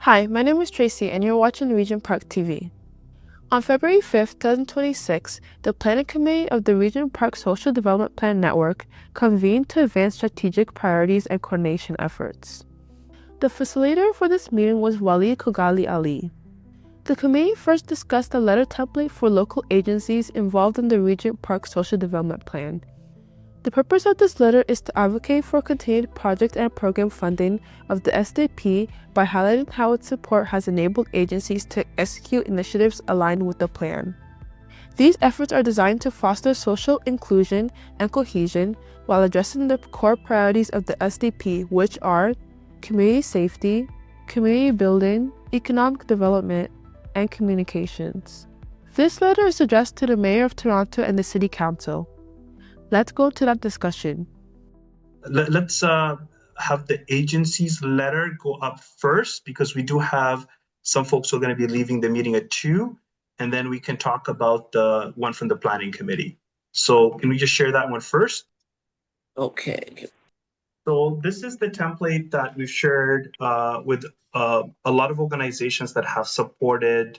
Hi, my name is Tracy and you're watching Regent Park TV. On February 5th, 2026, the Planning Committee of the Regent Park Social Development Plan Network convened to advance strategic priorities and coordination efforts. The facilitator for this meeting was Walied Khogali Ali. The committee first discussed the letter template for local agencies involved in the Regent Park Social Development Plan. The purpose of this letter is to advocate for continued project and program funding of the SDP by highlighting how its support has enabled agencies to execute initiatives aligned with the plan. These efforts are designed to foster social inclusion and cohesion while addressing the core priorities of the SDP, which are community safety, community building, economic development, and communications. This letter is addressed to the Mayor of Toronto and the City Council. Let's go to that discussion. Let's have the agency's letter go up first, because we do have some folks who are going to be leaving the meeting at 2, and then we can talk about the one from the planning committee. So can we just share that one first? Okay. So this is the template that we've shared with a lot of organizations that have supported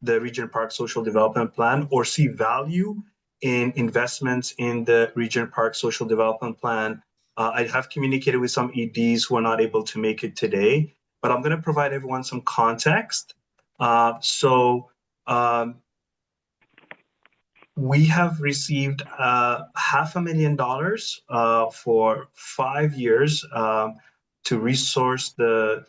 the Regent Park Social Development Plan or see value in investments in the Regent Park Social Development Plan. I have communicated with some EDs who are not able to make it today, but I'm going to provide everyone some context. We have received $500,000 for 5 years to resource it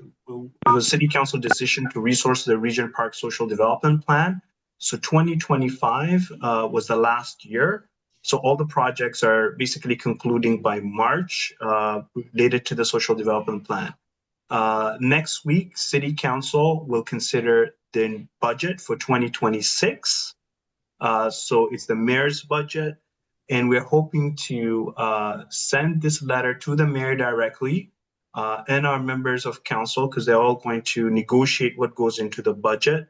was a city council decision to resource the Regent Park Social Development Plan. So 2025 was the last year. So all the projects are basically concluding by March related to the Social Development Plan. Next week, City Council will consider the budget for 2026. So it's the mayor's budget, and we're hoping to send this letter to the mayor directly and our members of council, because they're all going to negotiate what goes into the budget.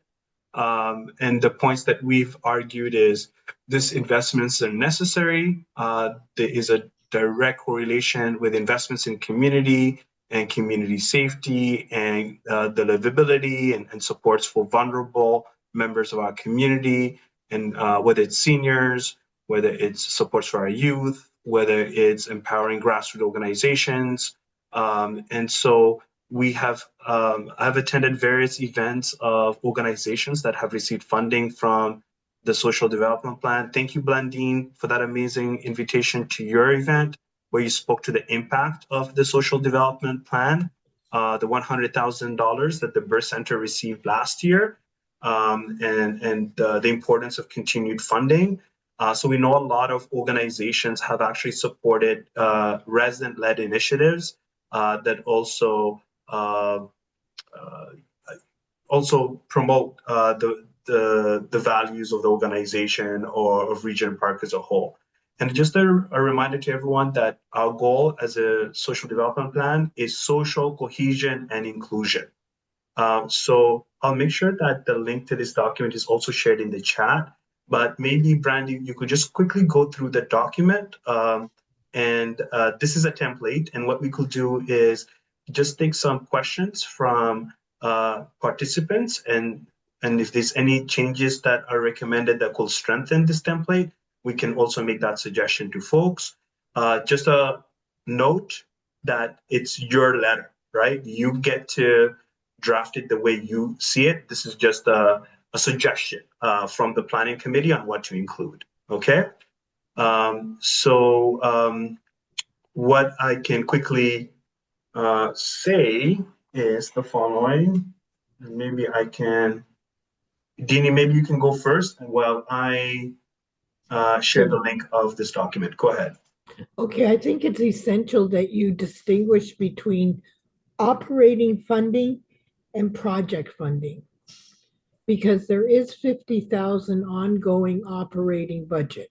And the points that we've argued is these investments are necessary. There is a direct correlation with investments in community and community safety and the livability and supports for vulnerable members of our community. And whether it's seniors, whether it's supports for our youth, whether it's empowering grassroots organizations. And so we have, I've attended various events of organizations that have received funding from the Social Development Plan. Thank you, Blandine, for that amazing invitation to your event, where you spoke to the impact of the Social Development Plan, the $100,000 that the Birth Center received last year. And the importance of continued funding. So we know a lot of organizations have actually supported resident-led initiatives that also promote the values of the organization or of Regent Park as a whole. And just a reminder to everyone that our goal as a social development plan is social cohesion and inclusion. So I'll make sure that the link to this document is also shared in the chat, but maybe Brandy, you could just quickly go through the document. This is a template, and what we could do is just take some questions from participants, and if there's any changes that are recommended that will strengthen this template, we can also make that suggestion to folks. Just a note that it's your letter, right? You get to draft it the way you see it. This is just a suggestion from the planning committee on what to include, okay? What I can quickly say is the following. Maybe I can, Dini, maybe you can go first while I share the link of this document. Go ahead. Okay, I think it's essential that you distinguish between operating funding and project funding, because there is 50,000 ongoing operating budget.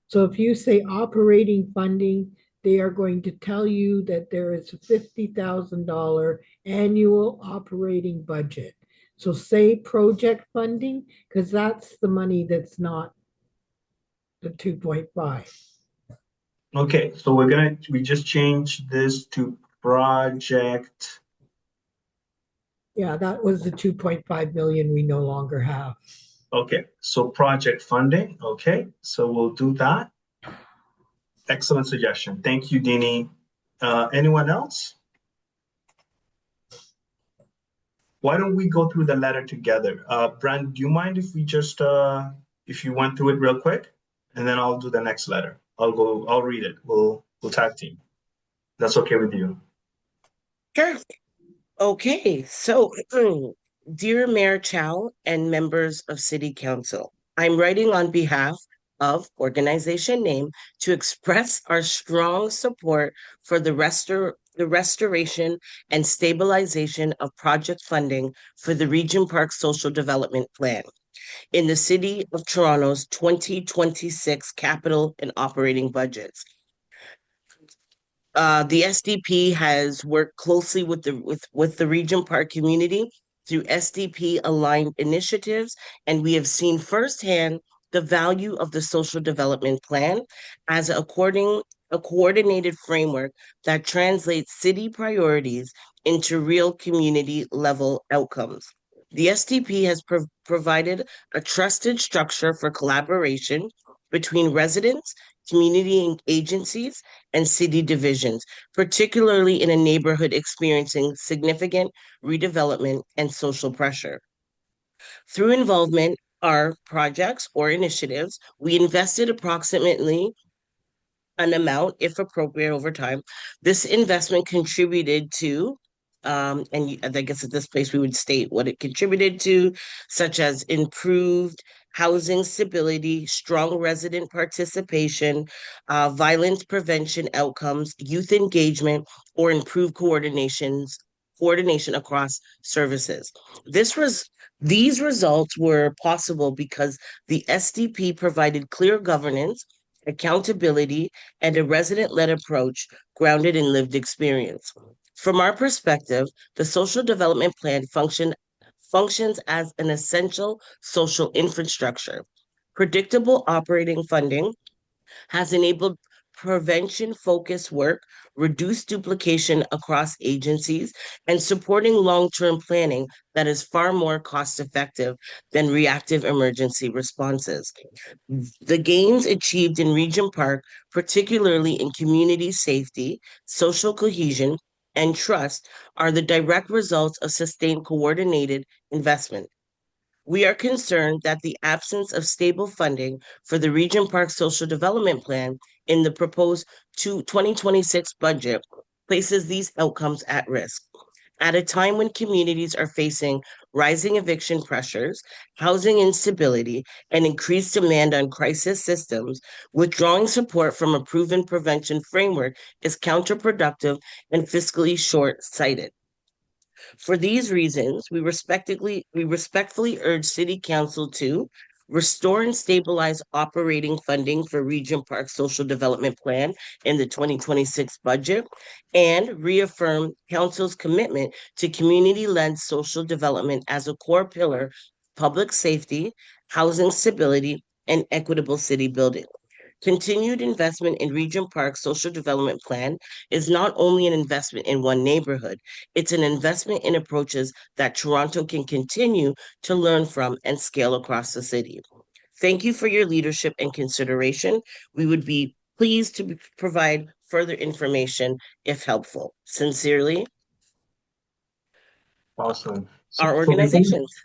So if you say operating funding, they are going to tell you that there is a $50,000 annual operating budget. So say project funding, because that's the money that's not the 2.5. Okay, so we just changed this to project Yeah, that was the 2.5 million we no longer have. Okay, so project funding. Okay, so we'll do that. Excellent suggestion. Thank you, Dini. Anyone else? Why don't we go through the letter together? Brand, do you mind if we just if you went through it real quick, and then I'll do the next letter. I'll read it. We'll tag team. That's okay with you? Sure. Okay, so dear Mayor Chow and members of City Council, I'm writing on behalf of organization name to express our strong support for the restoration and stabilization of project funding for the Regent Park Social Development Plan in the City of Toronto's 2026 capital and operating budgets. The SDP has worked closely with the Regent Park community through SDP aligned initiatives, and we have seen firsthand the value of the social development plan as a coordinated framework that translates city priorities into real community level outcomes. The SDP has provided a trusted structure for collaboration between residents, community agencies, and city divisions, particularly in a neighborhood experiencing significant redevelopment and social pressure. Through involvement, our projects or initiatives, we invested approximately an amount, if appropriate, over time. This investment contributed to, and I guess at this place we would state what it contributed to, such as improved housing stability, strong resident participation, violence prevention outcomes, youth engagement, or improved coordination across services. These results were possible because the SDP provided clear governance, accountability, and a resident led approach grounded in lived experience. From our perspective, the social development plan functions as an essential social infrastructure. Predictable operating funding has enabled prevention focused work, reduced duplication across agencies, and supporting long term planning that is far more cost effective than reactive emergency responses. The gains achieved in Regent Park, particularly in community safety, social cohesion, and trust, are the direct results of sustained coordinated investment. We are concerned that the absence of stable funding for the Regent Park Social Development Plan in the proposed 2026 budget places these outcomes at risk. At a time when communities are facing rising eviction pressures, housing instability, and increased demand on crisis systems, withdrawing support from a proven prevention framework is counterproductive and fiscally short sighted. For these reasons, we respectfully urge City Council to restore and stabilize operating funding for Regent Park Social Development Plan in the 2026 budget and reaffirm Council's commitment to community-led social development as a core pillar of public safety, housing stability, and equitable city building. Continued investment in Regent Park Social Development Plan is not only an investment in one neighborhood, it's an investment in approaches that Toronto can continue to learn from and scale across the city. Thank you for your leadership and consideration. We would be pleased to provide further information if helpful. Sincerely, Awesome. our So organizations.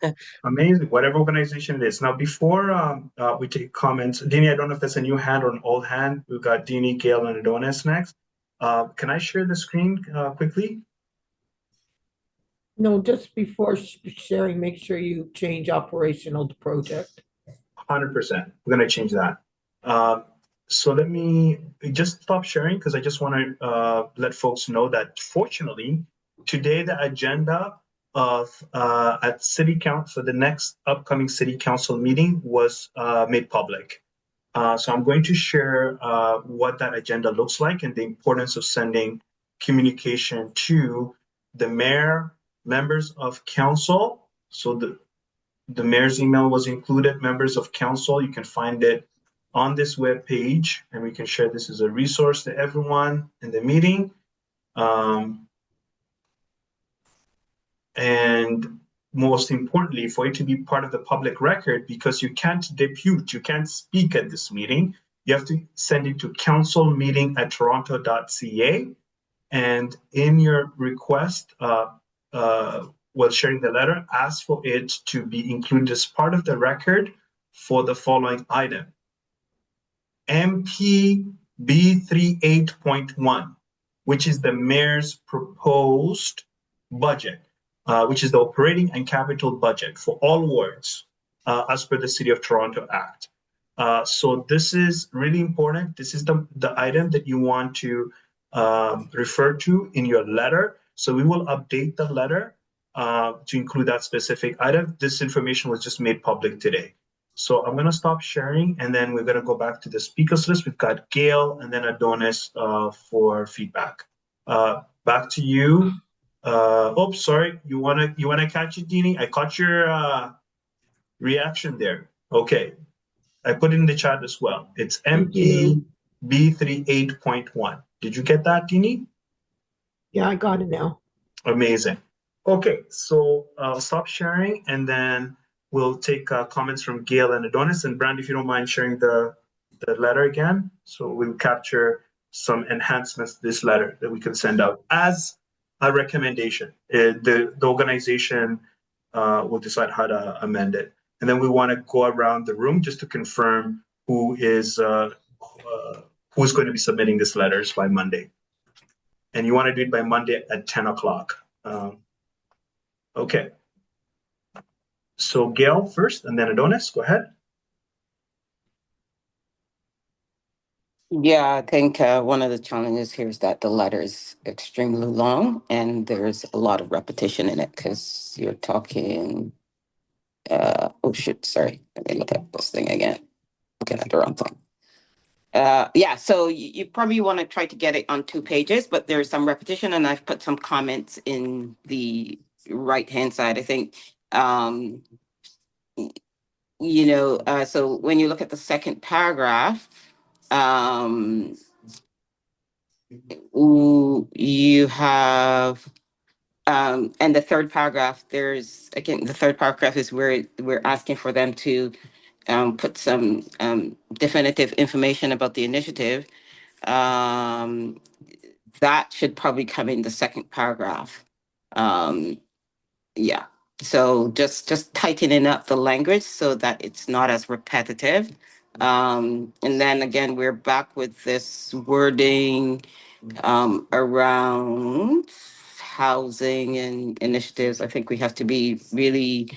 amazing, whatever organization it is. Now, before we take comments, Dini, I don't know if that's a new hand or an old hand. We've got Dini, Gail, and Adonis next. Can I share the screen quickly? No, just before sharing, make sure you change operational to project. 100%. We're going to change that. So let me just stop sharing because I just want to let folks know that fortunately, today the agenda of at City Council for the next upcoming City Council meeting was made public. So I'm going to share what that agenda looks like and the importance of sending communication to the mayor, members of council. So the mayor's email was included, members of council. You can find it on this web page, and we can share this as a resource to everyone in the meeting. And most importantly, for it to be part of the public record, because you can't depute, you can't speak at this meeting, you have to send it to councilmeeting@toronto.ca. And in your request, while sharing the letter, ask for it to be included as part of the record for the following item. MP B38.1, which is the mayor's proposed budget, which is the operating and capital budget for all wards, as per the City of Toronto Act. So this is really important. This is the item that you want to refer to in your letter. So we will update the letter to include that specific item. This information was just made public today. So I'm going to stop sharing, and then we're going to go back to the speakers list. We've got Gail and then Adonis for feedback. Back to you. Sorry. You wanna catch it, Dini? I caught your reaction there. Okay. I put it in the chat as well. It's MP B38.1. Did you get that, Dini? Yeah, I got it now. Amazing. Okay, so I'll stop sharing, and then we'll take comments from Gail and Adonis. And Brand, if you don't mind sharing the letter again, so we'll capture some enhancements to this letter that we can send out as a recommendation. The organization will decide how to amend it. And then we want to go around the room just to confirm who's going to be submitting this letters by Monday. And you want to do it by Monday at 10 o'clock. Okay. So Gail first, and then Adonis, go ahead. Yeah, I think one of the challenges here is that the letter is extremely long and there's a lot of repetition in it because you're talking. Oh, shoot, sorry. Let me look at this thing again. Looking at the wrong thing. Yeah, so you probably want to try to get it on 2 pages, but there's some repetition, and I've put some comments in the right-hand side. I think, so when you look at the second paragraph, you have, and the third paragraph, the third paragraph is where we're asking for them to put some definitive information about the initiative. That should probably come in the second paragraph. Yeah. So just tightening up the language so that it's not as repetitive. And then again, we're back with this wording around housing and initiatives. I think we have to be really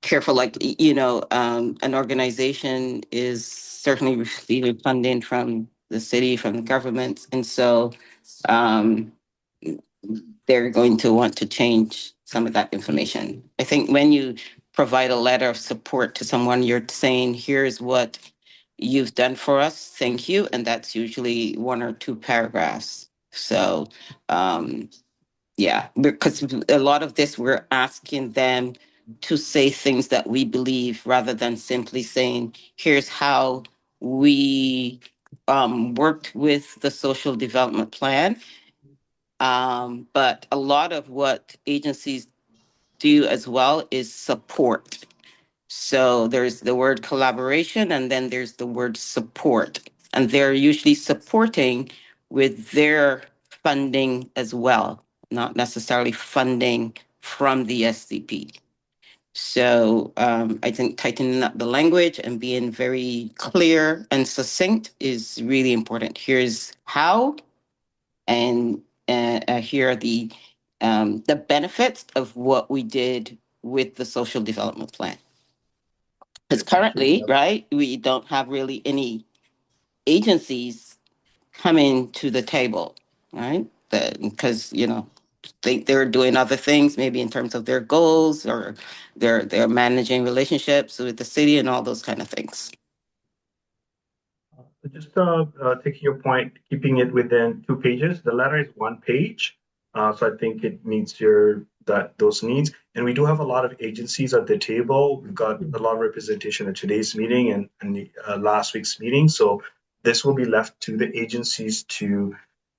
careful. Like, an organization is certainly receiving funding from the city, from the government. And so they're going to want to change some of that information. I think when you provide a letter of support to someone, you're saying, here's what you've done for us, thank you. And that's usually 1 or 2 paragraphs. So, yeah, because a lot of this, we're asking them to say things that we believe rather than simply saying, here's how we worked with the social development plan. But a lot of what agencies do as well is support. So there's the word collaboration, and then there's the word support. And they're usually supporting with their funding as well, not necessarily funding from the SDP. So I think tightening up the language and being very clear and succinct is really important. Here's how, and here are the benefits of what we did with the social development plan. Because currently, right, we don't have really any agencies coming to the table, right? Because they're doing other things, maybe in terms of their goals, or they're managing relationships with the city and all those kind of things. Just taking your point, keeping it within 2 pages. The letter is 1 page, so I think it meets those needs. And we do have a lot of agencies at the table. We've got a lot of representation at today's meeting and the last week's meeting. So this will be left to the agencies to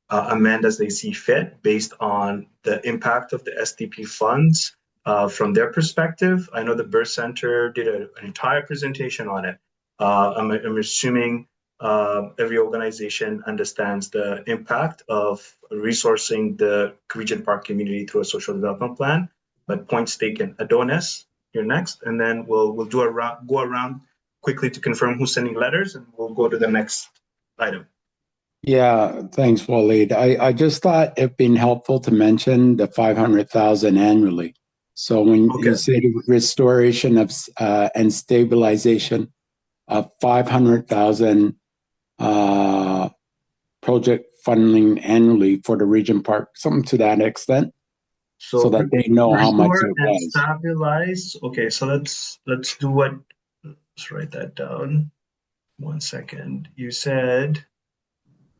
amend as they see fit based on the impact of the SDP funds from their perspective. I know the Birth Center did an entire presentation on it. I'm assuming every organization understands the impact of resourcing the Regent Park community through a social development plan. But points taken. Adonis, you're next, and then we'll do go around quickly to confirm who's sending letters, and we'll go to the next item. Yeah, thanks, Waleed. I just thought it'd been helpful to mention the 500,000 annually. So when Okay. you say restoration of and stabilization of 500,000 project funding annually for the Regent Park, something to that extent, so that they know how much restore it and was. stabilize. Okay, so let's do what. Let's write that down. 1 second. You said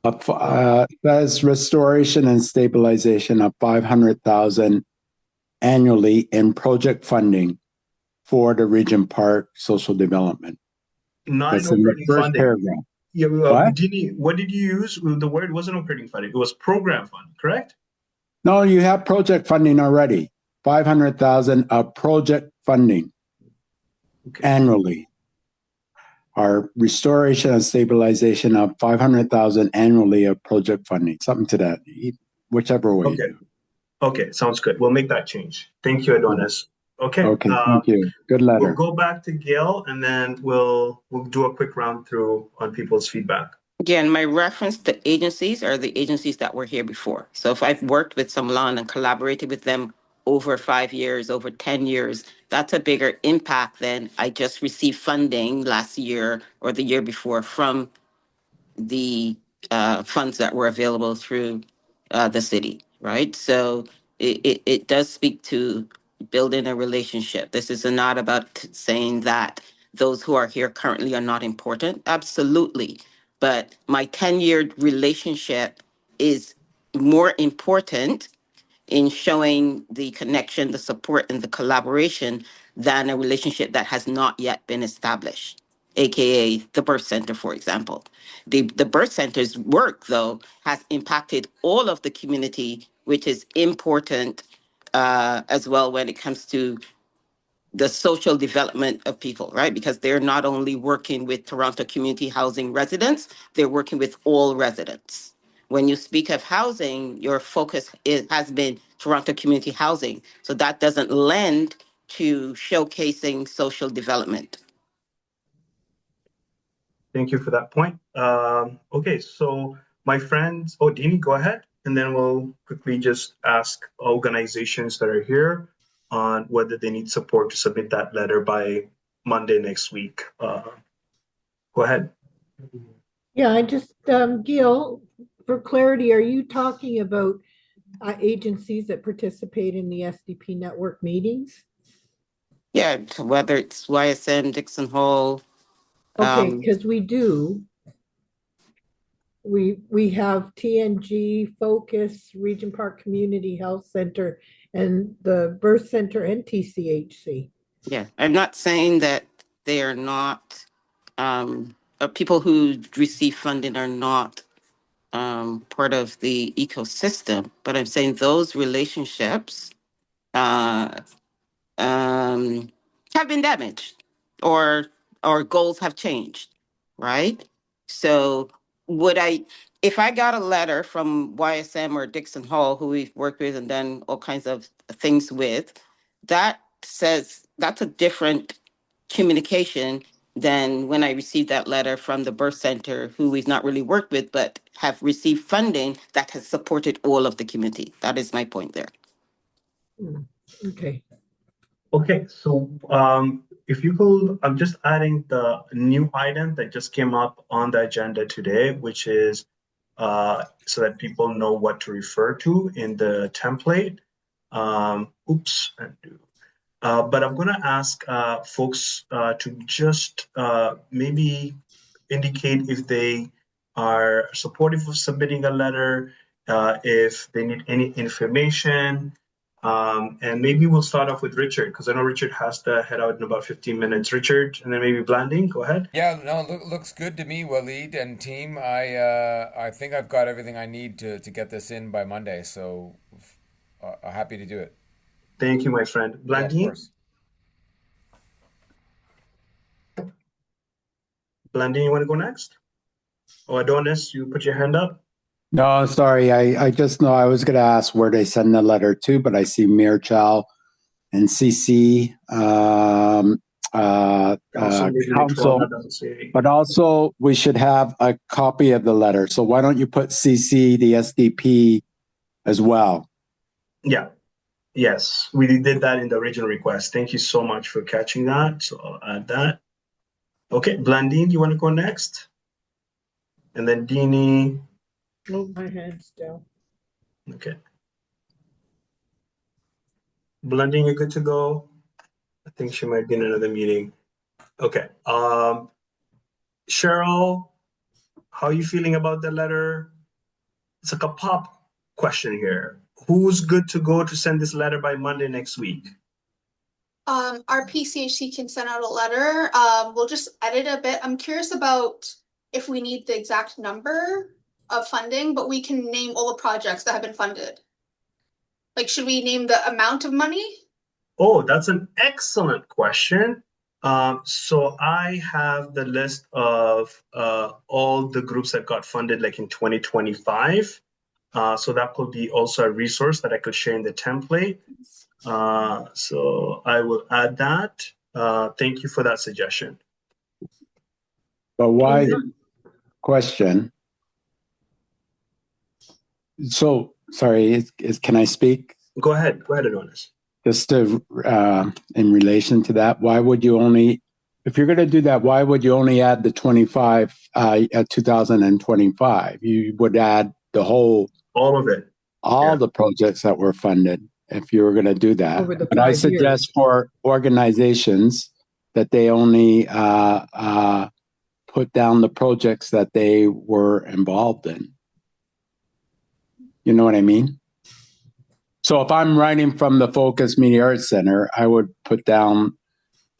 That's restoration and stabilization of 500,000 annually in project funding for the Regent Park social development. not in That's in the operating first funding. paragraph. Yeah, What? what did you use? The word wasn't operating funding. It was program fund, correct? No, you have project funding already. 500,000 of project funding annually. Our restoration and stabilization of 500,000 annually of project funding, something to that, whichever way. Okay. Okay, sounds good. We'll make that change. Thank you, Adonis. Okay. Okay, thank you. Good letter. We'll go back to Gail, and then we'll do a quick round through on people's feedback. Again, my reference to agencies are the agencies that were here before. So if I've worked with someone and collaborated with them over 5 years, over 10 years, that's a bigger impact than I just received funding last year or the year before from the funds that were available through the city, right? So it does speak to building a relationship. This is not about saying that those who are here currently are not important. Absolutely. But my 10-year relationship is more important in showing the connection, the support, and the collaboration than a relationship that has not yet been established, aka the birth center, for example. The birth center's work, though, has impacted all of the community, which is important as well when it comes to the social development of people, right? Because they're not only working with Toronto community housing residents, they're working with all residents. When you speak of housing, your focus has been Toronto community housing. So that doesn't lend to showcasing social development. Thank you for that point. Okay, so my friends, Dini, go ahead, and then we'll quickly just ask organizations that are here on whether they need support to submit that letter by Monday next week. Go ahead. Yeah, I just, Gil, for clarity, are you talking about agencies that participate in the SDP network meetings? Yeah, whether it's YSM, Dixon Hall. Okay, because we do. We have TNG, Focus, Regent Park Community Health Center, and the Birth Center and TCHC. Yeah, I'm not saying that they are not, people who receive funding are not part of the ecosystem, but I'm saying those relationships uh, have been damaged or goals have changed, right? So would I, if I got a letter from YSM or Dixon Hall, who we've worked with and done all kinds of things with, that says that's a different communication than when I received that letter from the birth center, who we've not really worked with, but have received funding that has supported all of the community. That is my point there. Okay. Okay, so if you could, I'm just adding the new item that just came up on the agenda today, which is so that people know what to refer to in the template. Oops, undo. But I'm going to ask folks to just maybe indicate if they are supportive of submitting a letter, if they need any information. And maybe we'll start off with Richard, because I know Richard has to head out in about 15 minutes. Richard, and then maybe Blanding, go ahead. Yeah, no, looks good to me, Waleed and team. I think I've got everything I need to get this in by Monday, so happy to do it. Thank you, my friend. Yeah, of Blandine? course. Blandine, you want to go next? Oh, Adonis, you put your hand up? No, sorry. I just know I was going to ask where they send the letter to, but I see Mayor Chow and CC Also, maybe council. Latrona doesn't say. But also, we should have a copy of the letter. So why don't you put CC the SDP as well? Yeah. Yes, we did that in the original request. Thank you so much for catching that. So I'll add that. Okay, Blandine, you want to go next? And then Dini. Move my hand still. Okay. Blandine, you're good to go. I think she might be in another meeting. Okay. Cheryl, how are you feeling about the letter? It's like a pop question here. Who's good to go to send this letter by Monday next week? Our PCHC can send out a letter. We'll just edit a bit. I'm curious about if we need the exact number of funding, but we can name all the projects that have been funded. Like, should we name the amount of money? Oh, that's an excellent question. So I have the list of all the groups that got funded like in 2025. So that could be also a resource that I could share in the template. So I will add that. Thank you for that suggestion. But why? Question. So, sorry, can I speak? Go ahead, Adonis. Just to, in relation to that, why would you only, if you're going to do that, why would you only add the 2025? You would add the whole, all of it, all the projects that were funded if you were going to do that. Over the But I 5 suggest years. for organizations that they only put down the projects that they were involved in. You know what I mean? So if I'm writing from the Focus Media Arts Center, I would put down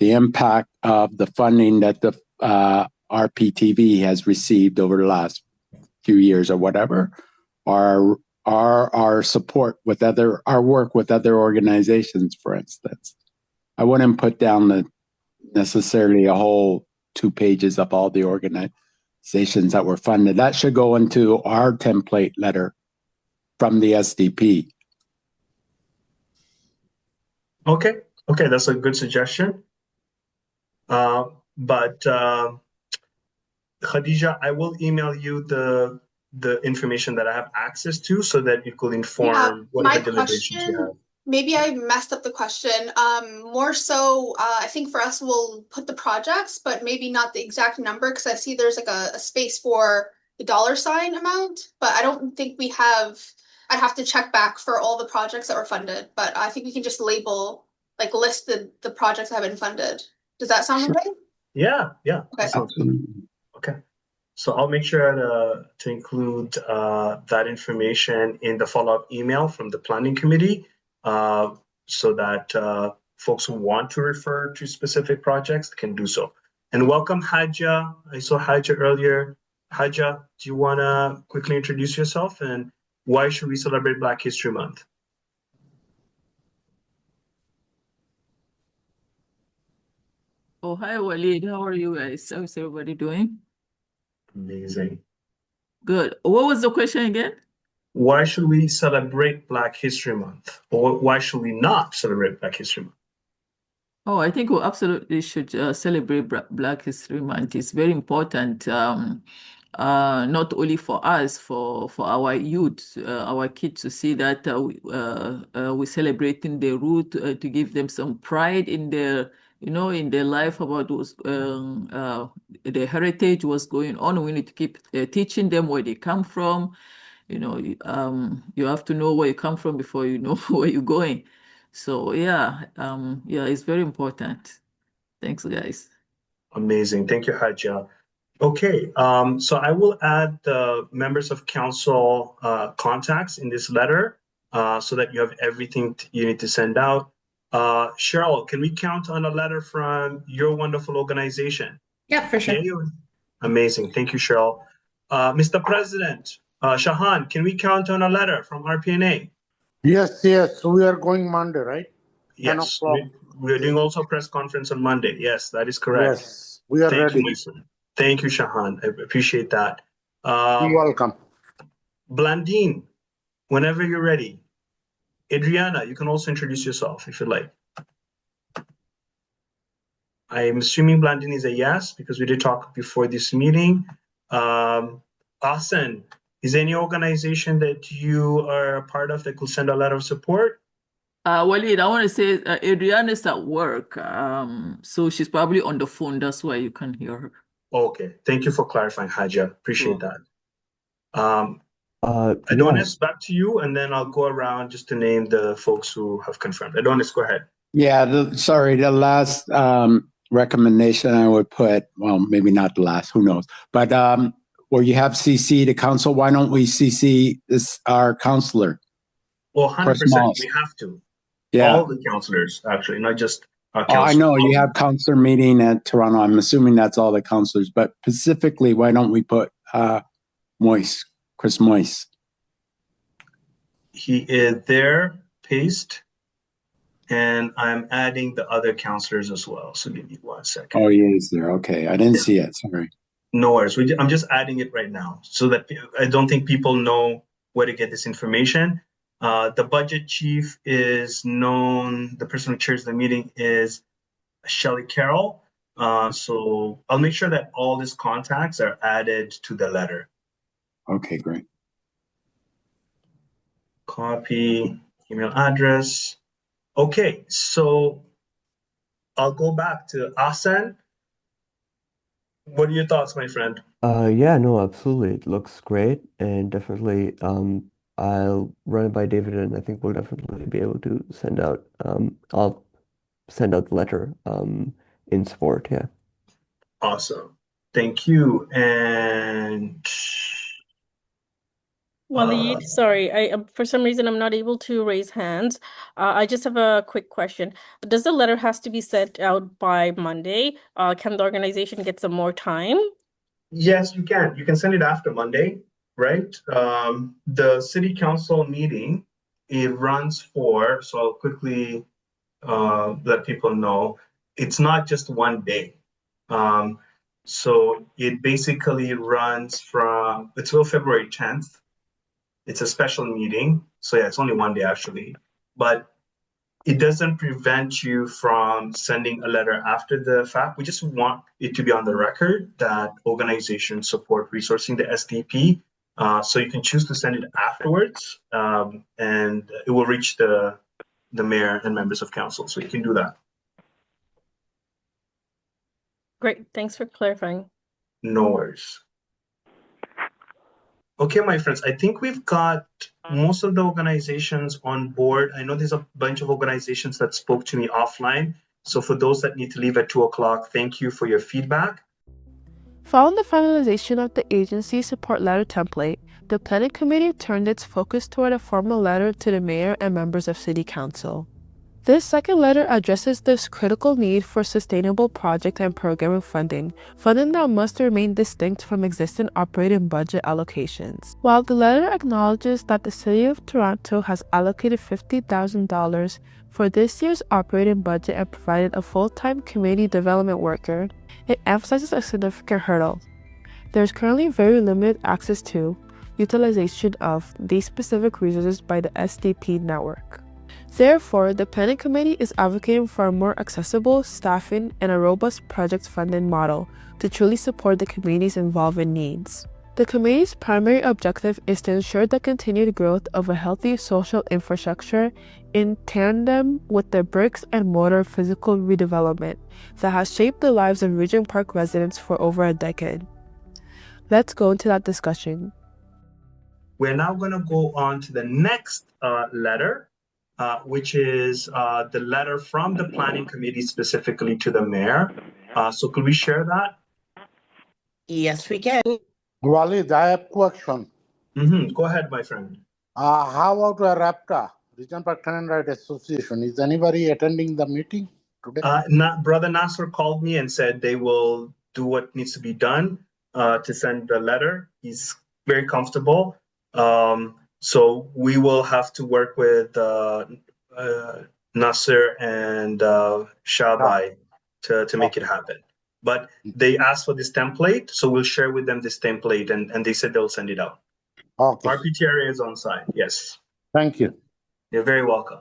the impact of the funding that the rptv has received over the last few years or whatever, or our support with our work with other organizations, for instance. I wouldn't put down necessarily a whole 2 pages of all the organizations that were funded. That should go into our template letter from the SDP. Okay, that's a good suggestion. But Khadija, I will email you the information that I have access to so that you could inform whatever deliberations you have. Maybe I messed up the question. More so, I think for us, we'll put the projects, but maybe not the exact number, because I see there's like a space for the $ amount, but I don't think we have. I'd have to check back for all the projects that were funded, but I think we can just label, like list the projects that have been funded. Does that sound okay? Yeah. Okay. That sounds good. Okay. So I'll make sure to include that information in the follow-up email from the planning committee so that folks who want to refer to specific projects can do so. And welcome, Haja. I saw Haja earlier. Haja, do you want to quickly introduce yourself and why should we celebrate Black History Month? Oh, hi, Walied. How are you guys? How's everybody doing? Amazing. Good. What was the question again? Why should we celebrate Black History Month? Or why should we not celebrate Black History Month? Oh, I think we absolutely should celebrate Black History Month. It's very important, not only for us, for our youth, our kids, to see that we're celebrating their root, to give them some pride in their, in their life about their heritage, what's going on. We need to keep teaching them where they come from. You have to know where you come from before you know where you're going. So yeah, it's very important. Thanks, guys. Amazing. Thank you, Haja. Okay, so I will add the members of council contacts in this letter so that you have everything you need to send out. Cheryl, can we count on a letter from your wonderful organization? Yeah, for sure. Amazing. Thank you, Cheryl. Mr. President, Shahan, can we count on a letter from RPNA? Yes, we are going Monday, right? Yes, 10 o'clock. we're doing also a press conference on Monday. Yes, that is correct. Yes, we are Thank you, ready. my friend. Thank you, Shahan. I appreciate that. You're welcome. Blandine, whenever you're ready. Adriana, you can also introduce yourself if you like. I'm assuming Blandine is a yes because we did talk before this meeting. Asen, is there any organization that you are a part of that could send a letter of support? Waleed, I want to say Adrienne is at work, so she's probably on the phone. That's why you can hear her. Okay, thank you for clarifying, Haja. Appreciate that. Yeah. Adonis, back to you, and then I'll go around just to name the folks who have confirmed. Adonis, go ahead. Yeah, the last recommendation I would put, well, maybe not the last, who knows, but where you have CC the council, why don't we CC our counselor? Well, 100%, we have to. Yeah. All the counselors, actually, not just our Oh, I counselors. know you have counselor meeting at Toronto. I'm assuming that's all the counselors, but specifically, why don't we put Chris Moyse? He is there, paste, and I'm adding the other counselors as well. So give me 1 second. Oh, he is there. Okay, I didn't see it. Sorry. No worries. I'm just adding it right now so that I don't think people know where to get this information. The budget chief is known. The person who chairs the meeting is Shelley Carroll. So I'll make sure that all these contacts are added to the letter. Okay, great. Copy, email address. Okay, so I'll go back to Asan. What are your thoughts, my friend? Yeah, no, absolutely. It looks great, and definitely I'll run it by David, and I think we'll definitely be able to send out I'll send out the letter in support, yeah. Awesome. Thank you. And Waleed, sorry, I for some reason I'm not able to raise hands. I just have a quick question. Does the letter has to be sent out by Monday? Can the organization get some more time? yes, you can. You can send it after Monday, right? The city council meeting, it runs for, so I'll quickly let people know, it's not just one day. So it basically runs from, until February 10th. It's a special meeting. So yeah, it's only one day actually, but it doesn't prevent you from sending a letter after the fact. We just want it to be on the record that organizations support resourcing the SDP. So you can choose to send it afterwards, and it will reach the mayor and members of council. So you can do that. Great, thanks for clarifying. No worries. Okay, my friends, I think we've got most of the organizations on board. I know there's a bunch of organizations that spoke to me offline. So for those that need to leave at 2 o'clock, thank you for your feedback. Following the finalization of the agency support letter template, the planning committee turned its focus toward a formal letter to the mayor and members of city council. This second letter addresses this critical need for sustainable project and program funding that must remain distinct from existing operating budget allocations. While the letter acknowledges that the City of Toronto has allocated $50,000 for this year's operating budget and provided a full-time community development worker, it emphasizes a significant hurdle. There is currently very limited access to, utilization of, these specific resources by the SDP network. Therefore, the Planning Committee is advocating for a more accessible staffing and a robust project funding model to truly support the community's evolving needs. The committee's primary objective is to ensure the continued growth of a healthy social infrastructure in tandem with the bricks and mortar physical redevelopment that has shaped the lives of Regent Park residents for over a decade. Let's go into that discussion. We're now going to go on to the next letter, which is the letter from the Planning Committee specifically to the mayor. So could we share that? Yes, we can. Waleed, I have question. Go ahead, my friend. How about RAPTA, Regent Park Tenant Right Association? Is anybody attending the meeting today? Brother Nasser called me and said they will do what needs to be done to send the letter. He's very comfortable. So we will have to work with Nasser and Shabai to make it happen. But they asked for this template, so we'll share with them this template, and they said they'll send it out. Okay. RPTRA is on site, yes. Thank you. You're very welcome.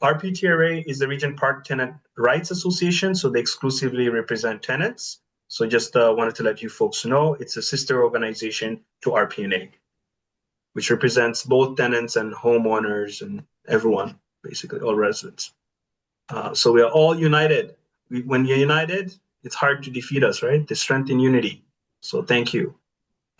RPTRA is the Regent Park Tenant Rights Association, so they exclusively represent tenants. So just wanted to let you folks know, it's a sister organization to RPNA, which represents both tenants and homeowners and everyone, basically all residents. So we are all united. When you're united, it's hard to defeat us, right? The strength in unity. So thank you.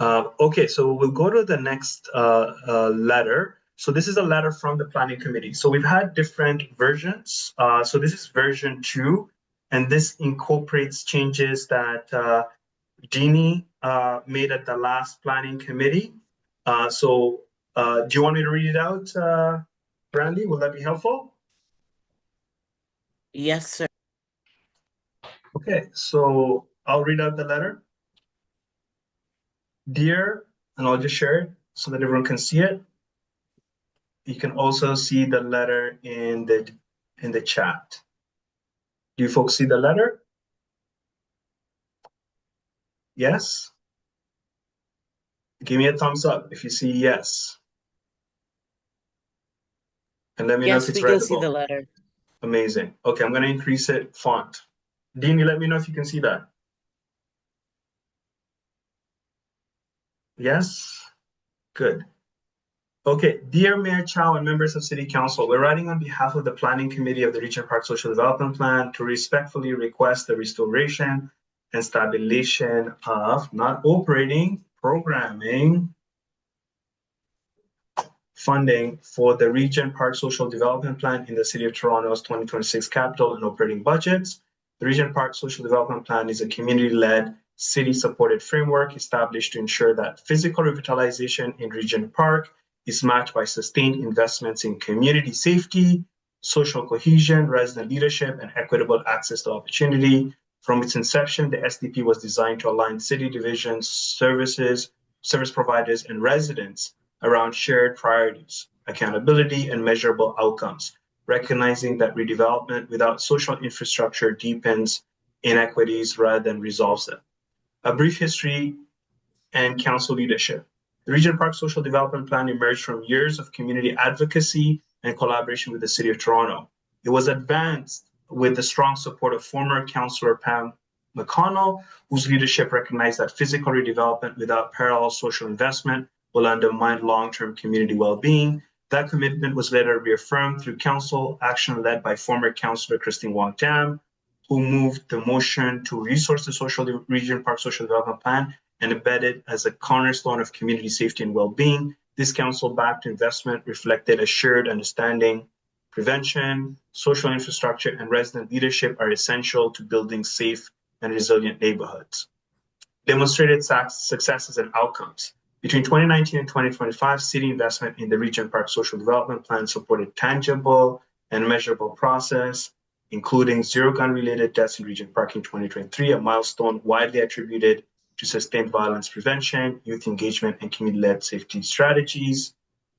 Okay, so we'll go to the next letter. So this is a letter from the planning committee. So we've had different versions. So this is version 2, and this incorporates changes that Deanie made at the last planning committee. Do you want me to read it out, Brandy? Will that be helpful? Yes, sir. Okay, so I'll read out the letter. Dear, and I'll just share it so that everyone can see it. You can also see the letter in the chat. Do you folks see the letter? Yes? Give me a thumbs up if you see yes. And let me know if Yes, it's we can see the readable. letter. Amazing. Okay, I'm going to increase it font. Dean, you let me know if you can see that. Yes? Good. Okay, dear Mayor Chow and members of City Council, we're writing on behalf of the Planning Committee of the Regent Park Social Development Plan to respectfully request the restoration and stabilization of not operating, programming, funding for the Regent Park Social Development Plan in the City of Toronto's 2026 capital and operating budgets. The Regent Park Social Development Plan is a community-led, city-supported framework established to ensure that physical revitalization in Regent Park is matched by sustained investments in community safety, social cohesion, resident leadership, and equitable access to opportunity. From its inception, the SDP was designed to align city divisions, service providers, and residents around shared priorities, accountability, and measurable outcomes, recognizing that redevelopment without social infrastructure deepens inequities rather than resolves them. A brief history and council leadership. The Regent Park Social Development Plan emerged from years of community advocacy and collaboration with the City of Toronto. It was advanced with the strong support of former Councillor Pam McConnell, whose leadership recognized that physical redevelopment without parallel social investment will undermine long-term community well-being. That commitment was later reaffirmed through council action led by former Councillor Christine Wong-Tam, who moved the motion to resource the Regent Park Social Development Plan and embedded as a cornerstone of community safety and well-being. This council-backed investment reflected a shared understanding prevention, social infrastructure, and resident leadership are essential to building safe and resilient neighborhoods. Demonstrated successes and outcomes. Between 2019 and 2025, city investment in the Regent Park Social Development Plan supported tangible and measurable process, including zero gun-related deaths in Regent Park in 2023, a milestone widely attributed to sustained violence prevention, youth engagement, and community-led safety strategies.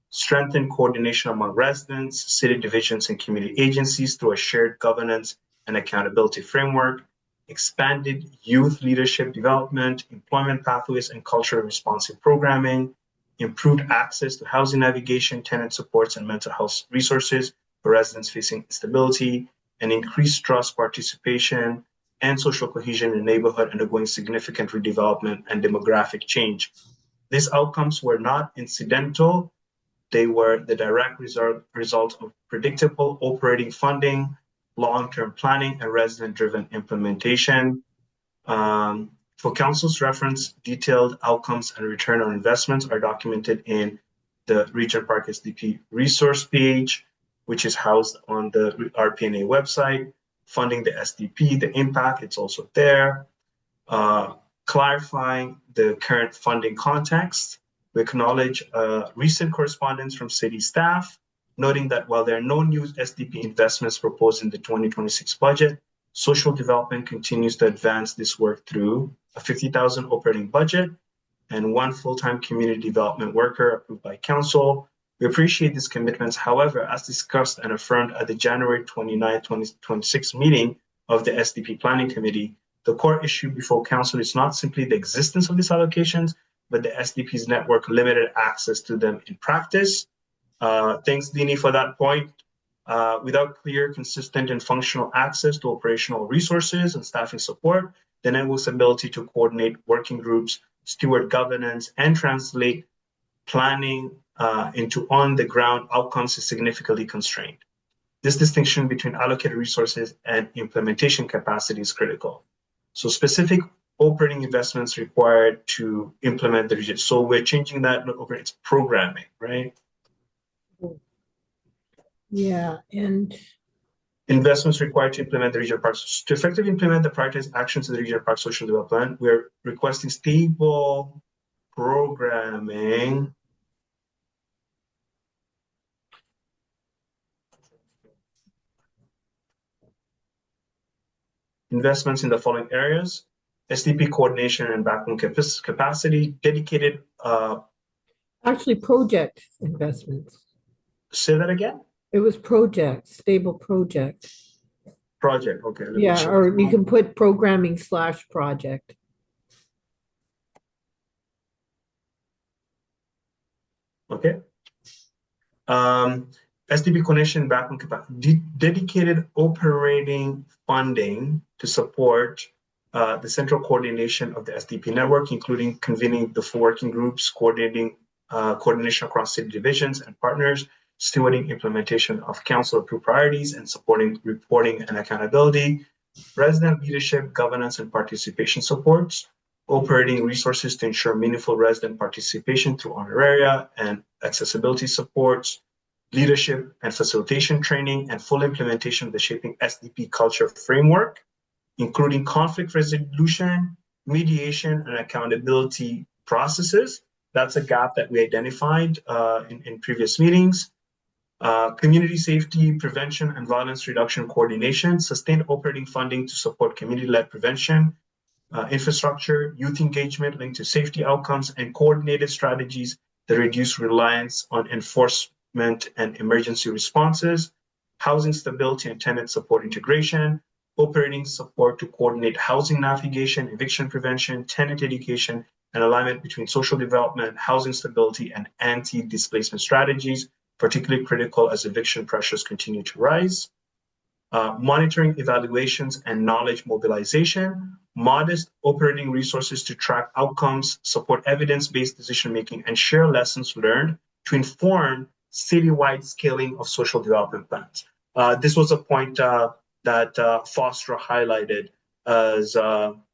Strengthen coordination among residents, city divisions, and community agencies through a shared governance and accountability framework. Expanded youth leadership development, employment pathways, and culturally responsive programming. Improved access to housing navigation, tenant supports, and mental health resources for residents facing instability. And increased trust, participation, and social cohesion in the neighborhood undergoing significant redevelopment and demographic change. These outcomes were not incidental. They were the direct result of predictable operating funding, long-term planning, and resident-driven implementation. For council's reference, detailed outcomes and return on investments are documented in the Regent Park SDP resource page, which is housed on the RPNA website. Funding the SDP, the impact, it's also there. Clarifying the current funding context. We acknowledge recent correspondence from city staff, noting that while there are no new SDP investments proposed in the 2026 budget, social development continues to advance this work through a $50,000 operating budget and one full-time community development worker approved by council, We appreciate these commitments. However, as discussed and affirmed at the January 29, 2026 meeting of the SDP Planning Committee, the core issue before Council is not simply the existence of these allocations, but the SDP's network limited access to them in practice. Thanks, Dini, for that point. Without clear, consistent, and functional access to operational resources and staffing support, the network's ability to coordinate working groups, steward governance, and translate planning into on-the-ground outcomes is significantly constrained. This distinction between allocated resources and implementation capacity is critical. So specific operating investments required to implement the region. So we're changing that over, it's programming, right? Yeah, and investments required to implement the regional parks. To effectively implement the prioritized actions of the regional park social development plan, we're requesting stable programming investments in the following areas: SDP coordination and backbone capacity, dedicated. Actually, project investments. Say that again? It was project, stable project. Project, okay. Yeah, or you can put programming / project. Okay. SDP connection backbone capacity, dedicated operating funding to support the central coordination of the SDP network, including convening the 4 working groups, coordination across city divisions and partners, stewarding implementation of council-approved priorities, and supporting reporting and accountability, resident leadership, governance, and participation supports, operating resources to ensure meaningful resident participation through honoraria and accessibility supports, leadership and facilitation training, and full implementation of the Shaping SDP Culture Framework, including conflict resolution, mediation, and accountability processes. That's a gap that we identified in previous meetings. Community safety, prevention, and violence reduction coordination, sustained operating funding to support community-led prevention, infrastructure, youth engagement linked to safety outcomes, and coordinated strategies that reduce reliance on enforcement and emergency responses, housing stability and tenant support integration, operating support to coordinate housing navigation, eviction prevention, tenant education, and alignment between social development, housing stability, and anti-displacement strategies, particularly critical as eviction pressures continue to rise. Monitoring, evaluations, and knowledge mobilization, modest operating resources to track outcomes, support evidence-based decision-making, and share lessons learned to inform citywide scaling of social development plans. This was a point that Foster highlighted as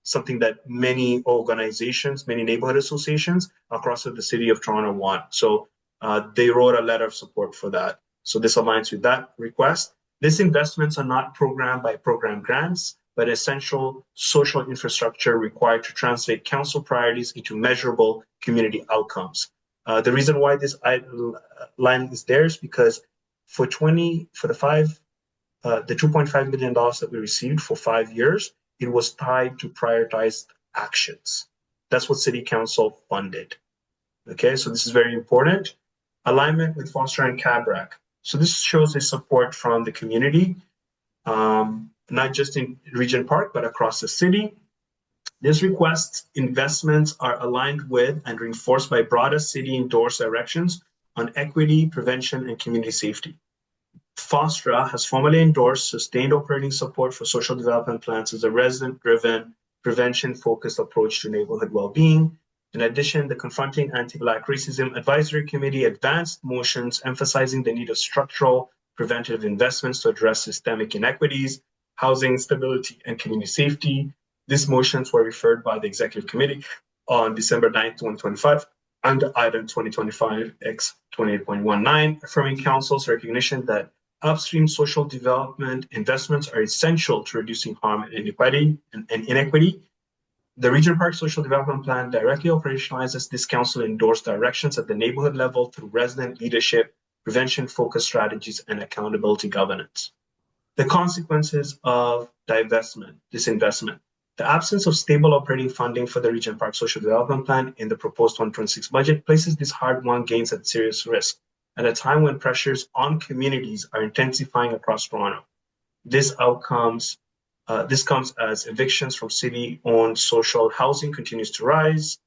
something that many organizations, many neighborhood associations across the city of Toronto want. So they wrote a letter of support for that. So this aligns with that request. These investments are not program by program grants, but essential social infrastructure required to translate council priorities into measurable community outcomes. The reason why this line is there is because for the $2.5 million that we received for 5 years, it was tied to prioritized actions. That's what City Council funded. Okay, so this is very important. Alignment with Foster and CABRAC. So this shows a support from the community, not just in Regent Park, but across the city. These requests investments are aligned with and reinforced by broader city endorsed directions on equity, prevention, and community safety. FOSTRA has formally endorsed sustained operating support for social development plans as a resident-driven, prevention-focused approach to neighborhood well-being. In addition, the Confronting Anti-Black Racism Advisory Committee advanced motions emphasizing the need of structural preventative investments to address systemic inequities, housing instability, and community safety. These motions were referred by the Executive Committee on December 9, 2025, under item 2025-X28.19, affirming Council's recognition that upstream social development investments are essential to reducing harm and inequity. The Regent Park Social Development Plan directly operationalizes this council-endorsed directions at the neighborhood level through resident leadership, prevention-focused strategies, and accountability governance. The consequences of disinvestment. The absence of stable operating funding for the Regent Park Social Development Plan in the proposed 2026 budget places these hard-won gains at serious risk. at a time when pressures on communities are intensifying across Toronto. This comes as evictions from city-owned social housing continues to rise.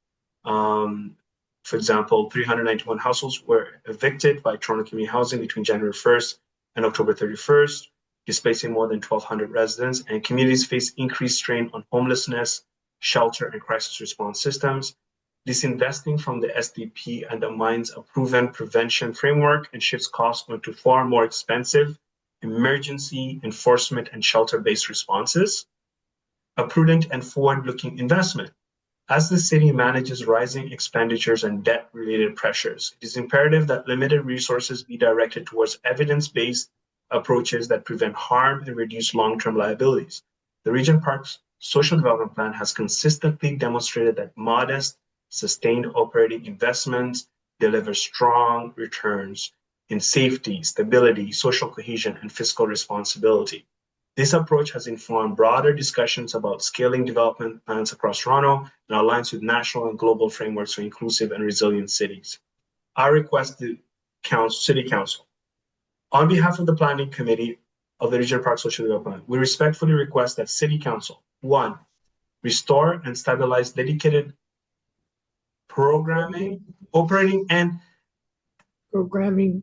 For example, 391 households were evicted by Toronto Community Housing between January 1st and October 31st, displacing more than 1,200 residents, and communities face increased strain on homelessness, shelter, and crisis response systems. Disinvesting from the SDP undermines a proven prevention framework and shifts costs onto far more expensive emergency enforcement and shelter-based responses. A prudent and forward-looking investment. As the city manages rising expenditures and debt-related pressures, it is imperative that limited resources be directed towards evidence-based approaches that prevent harm and reduce long-term liabilities. The Regent Park's social development plan has consistently demonstrated that modest, sustained operating investments deliver strong returns in safety, stability, social cohesion, and fiscal responsibility. This approach has informed broader discussions about scaling development plans across Toronto and aligns with national and global frameworks for inclusive and resilient cities. Our request to City Council, on behalf of the Planning Committee of the Regent Park Social Development Plan, we respectfully request that City Council, 1, restore and stabilize dedicated programming, operating, and Programming,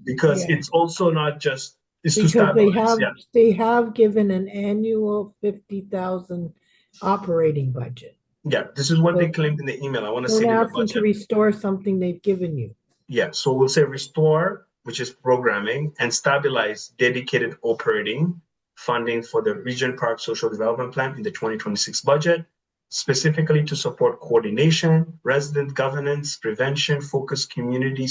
because yeah. it's also not just it's Because to stabilize. they have given an annual 50,000 operating budget. Yeah, this is what they claimed in the email. I want to see Don't it in the ask them to budget. restore something they've given you. Yeah, so we'll say restore, which is programming, and stabilize dedicated operating funding for the Regent Park Social Development Plan in the 2026 budget, specifically to support coordination, resident governance, prevention-focused community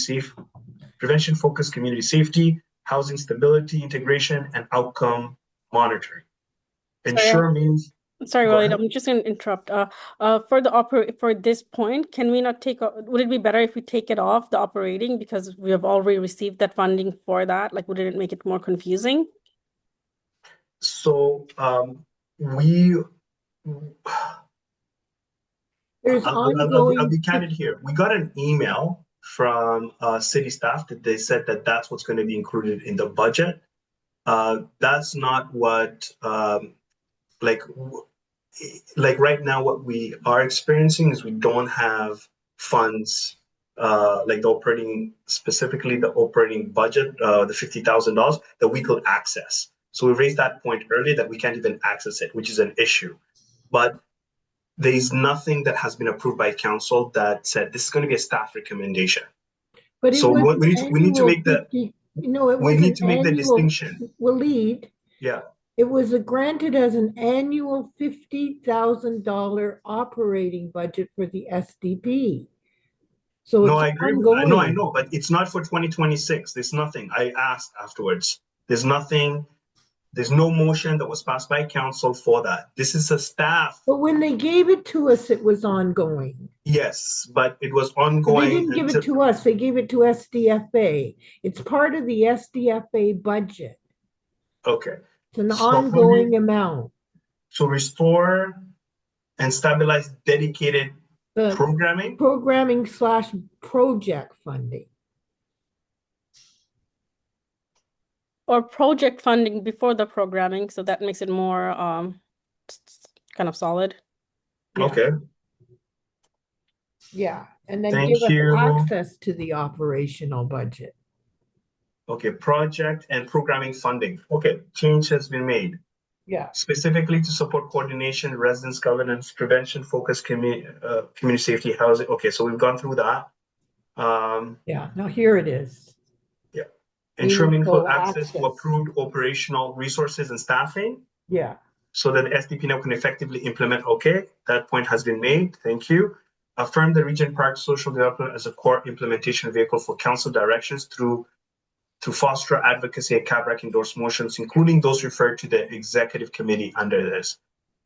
safety, housing stability, integration, and outcome monitoring. Ensure means. Sorry, Walied, I'm just going to interrupt. For this point, can we not would it be better if we take it off the operating because we have already received that funding for that? Like, would it make it more confusing? So I'll be candid here. We got an email from city staff that they said that that's what's going to be included in the budget. That's not what like right now what we are experiencing is we don't have funds like specifically the operating budget, the $50,000 that we could access. So we raised that point earlier that we can't even access it, which is an issue. But there is nothing that has been approved by council that said this is going to be a staff recommendation. But so we need to make the distinction. Walied, yeah. It was granted as an annual $50,000 operating budget for the SDP. So no, I agree. No, I know, but it's not for 2026. There's nothing. I asked afterwards. There's nothing. There's no motion that was passed by council for that. This is a staff. But when they gave it to us, it was ongoing. Yes, but it was ongoing. They didn't give it to us. They gave it to SDFA. It's part of the SDFA budget. Okay. It's an ongoing amount. So restore and stabilize dedicated programming? Programming/project funding. Or project funding before the programming, so that makes it more kind of solid. Okay. Yeah, and then give us access to the operational budget. Okay, project and programming funding. Okay, change has been made. Yeah. Specifically to support coordination, residence governance, prevention, focused community safety, housing. Okay, so we've gone through that. Yeah, now here it is. Yeah. Ensure meaningful access to approved operational resources and staffing. Yeah. So that the SDP now can effectively implement. Okay, that point has been made. Thank you. Affirm the Regent Park Social Development as a core implementation vehicle for council directions to foster advocacy and CABRAC endorsed motions, including those referred to the executive committee under this.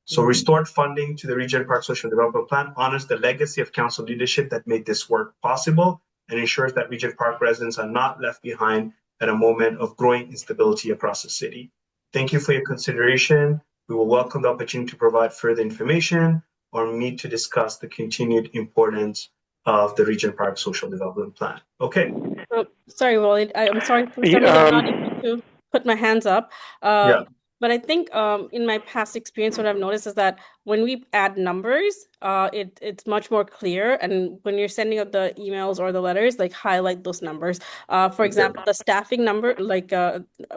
So restored funding to the Regent Park Social Development Plan honors the legacy of council leadership that made this work possible and ensures that Regent Park residents are not left behind at a moment of growing instability across the city. Thank you for your consideration. We will welcome the opportunity to provide further information or meet to discuss the continued importance of the Regent Park Social Development Plan. Okay. Oh, sorry, Waleed. I'm sorry for some reason I'm not able to put my hands up. Yeah. But I think in my past experience, what I've noticed is that when we add numbers, it's much more clear. And when you're sending out the emails or the letters, like highlight those numbers. For example, the staffing number, like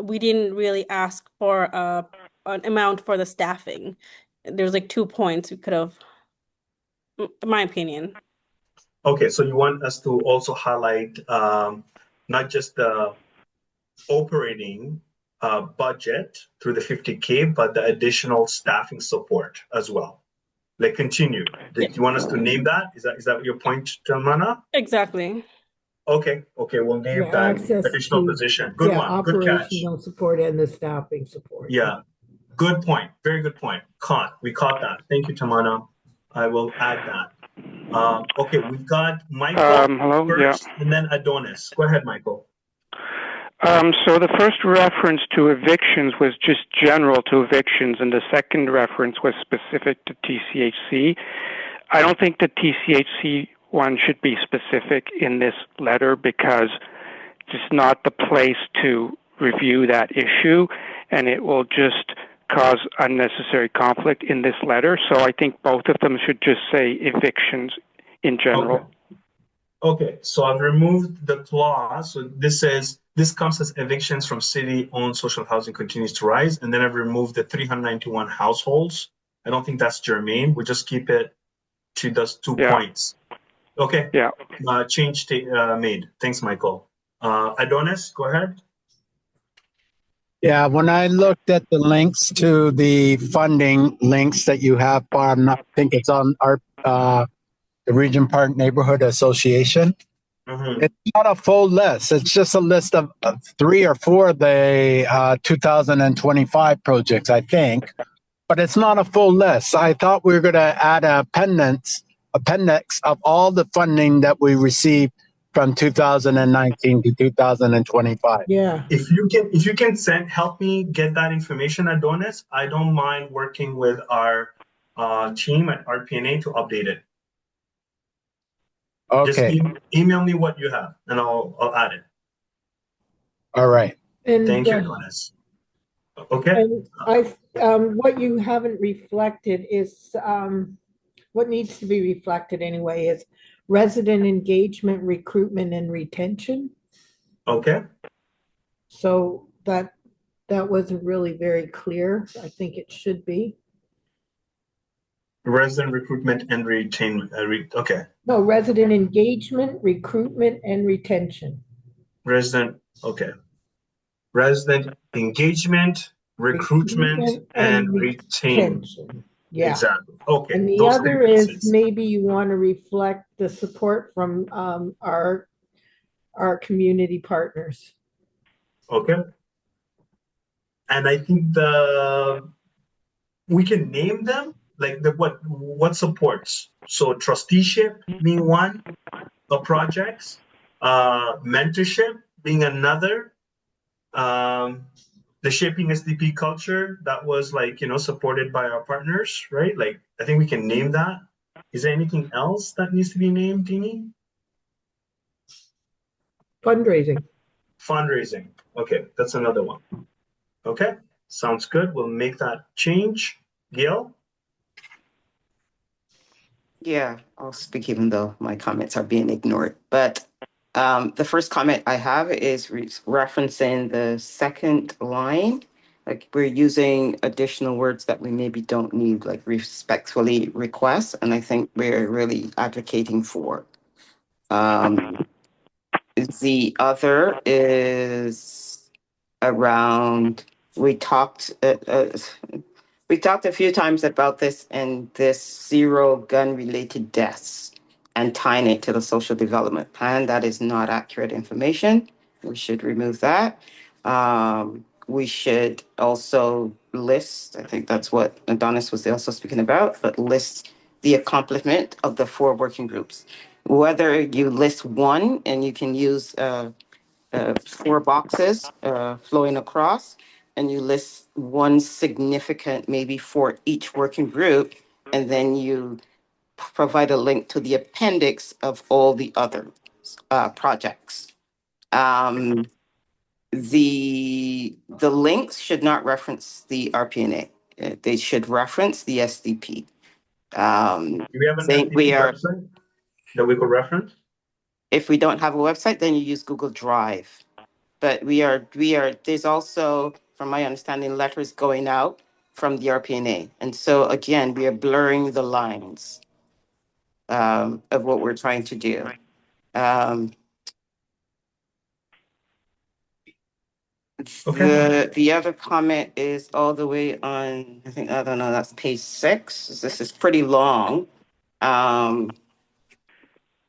we didn't really ask for an amount for the staffing. There's like 2 points we could have, in my opinion. Okay, so you want us to also highlight not just the operating budget through the 50K, but the additional staffing support as well. Like continue. Yeah. Do you want us to name that? Is that your point, Tamana? Exactly. Okay, we'll name Yeah, that access additional to, position. Good yeah, one. Good catch. operational support and the staffing support. Yeah, good point. Very good point. We caught that. Thank you, Tamana. I will add that. Okay, we've got Michael Hello, first, yeah. and then Adonis. Go ahead, Michael. So the first reference to evictions was just general to evictions, and the second reference was specific to TCHC. I don't think the TCHC one should be specific in this letter because it's not the place to review that issue, and it will just cause unnecessary conflict in this letter. So I think both of them should just say evictions in general. Okay, so I've removed the clause. So this comes as evictions from city-owned social housing continues to rise, and then I've removed the 391 households. I don't think that's germane. We just keep it to those 2 points. Okay. Yeah. Change made. Thanks, Michael. Adonis, go ahead. Yeah, when I looked at the links to the funding links that you have on, I think it's on our the Regent Park Neighborhood Association. Mm-hmm. It's not a full list. It's just a list of 3 or 4 of the 2025 projects, I think. But it's not a full list. I thought we were going to add an appendix of all the funding that we received from 2019 to 2025. Yeah. If you can help me get that information, Adonis, I don't mind working with our team at RPNA to update it. Okay. Just email me what you have, and I'll add it. All right. And thank you, Adonis. Okay. And what you haven't reflected is what needs to be reflected anyway is resident engagement, recruitment, and retention. Okay. So that wasn't really very clear. I think it should be. Resident recruitment and retain. Okay. No, resident engagement, recruitment, and retention. Resident. Okay. Resident engagement, recruitment, and retention. Yeah. Exactly. Okay. And the other is maybe you want to reflect the support from our community partners. Okay. And I think we can name them like what supports. So trusteeship being one of projects, mentorship being another, the shaping SDP culture that was supported by our partners, right? Like I think we can name that. Is there anything else that needs to be named, Dini? Fundraising. Fundraising. Okay, that's another one. Okay, sounds good. We'll make that change. Gail? Yeah, I'll speak even though my comments are being ignored. But the first comment I have is referencing the second line. Like we're using additional words that we maybe don't need, like respectfully request. And I think we're really advocating for. The other is around, we talked a few times about this and this 0 gun related deaths and tying it to the social development plan. That is not accurate information. We should remove that. We should also list, I think that's what Adonis was also speaking about, but list the accomplishment of the 4 working groups. Whether you list one and you can use 4 boxes flowing across, and you list one significant maybe for each working group, and then you provide a link to the appendix of all the other projects. The links should not reference the RPNA. They should reference the SDP. Do we have an Saying SDP website that we could reference? If we don't have a website, then you use Google Drive. But there's also, from my understanding, letters going out from the RPNA. And so again, we are blurring the lines of what we're trying to do. The other comment is all the way on, I don't know, that's page 6. This is pretty long. And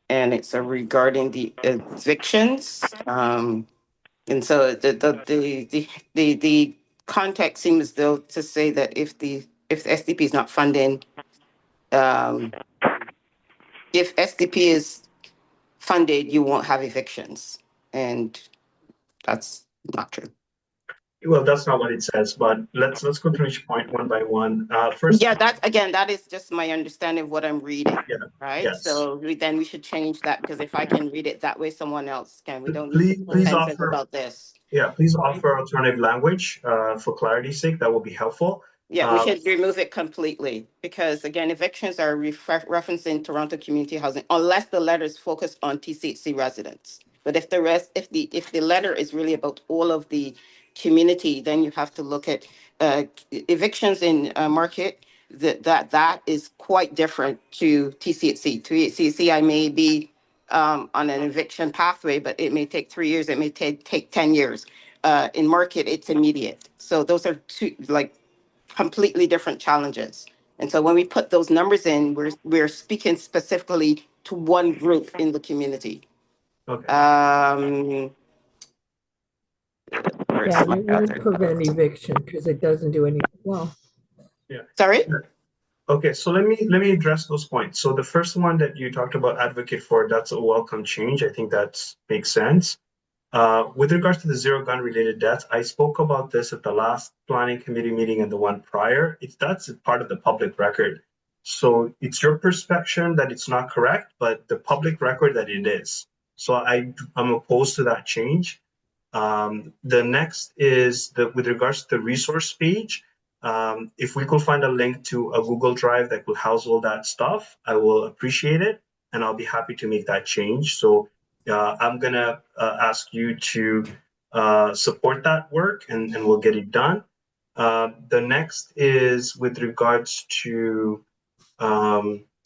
it's regarding the evictions. And so the context seems though to say that if the SDP is not funding, if SDP is funded, you won't have evictions, and that's not true. Well, that's not what it says, but let's go through each point one by one. First, that is just my understanding of what I'm reading. Yeah. Right. Yes. So we should change that, because if I can read it that way, someone else can. We don't need Please, to please contentious offer about this. Yeah, please offer alternative language for clarity's sake. That will be helpful. Yeah, we should remove it completely, because again, evictions are referencing Toronto community housing unless the letter is focused on TCHC residents. But if the letter is really about all of the community, then you have to look at evictions in market. That is quite different to TCHC. TCHC, I may be on an eviction pathway, but it may take 3 years. It may take 10 years. In market, it's immediate. So those are two completely different challenges. And so when we put those numbers in, we're speaking specifically to one group in the community. Okay. Yeah, you won't prevent eviction because it doesn't do anything. Well, Yeah. Sorry? Okay, so let me address those points. So the first one that you talked about, advocate for, that's a welcome change. I think that makes sense. With regards to the zero gun related deaths, I spoke about this at the last planning committee meeting and the one prior. That's part of the public record. So it's your perception that it's not correct, but the public record that it is. So I'm opposed to that change. The next is with regards to the resource page. If we could find a link to a Google Drive that will house all that stuff, I will appreciate it, and I'll be happy to make that change. So I'm gonna ask you to support that work, and we'll get it done. The next is with regards to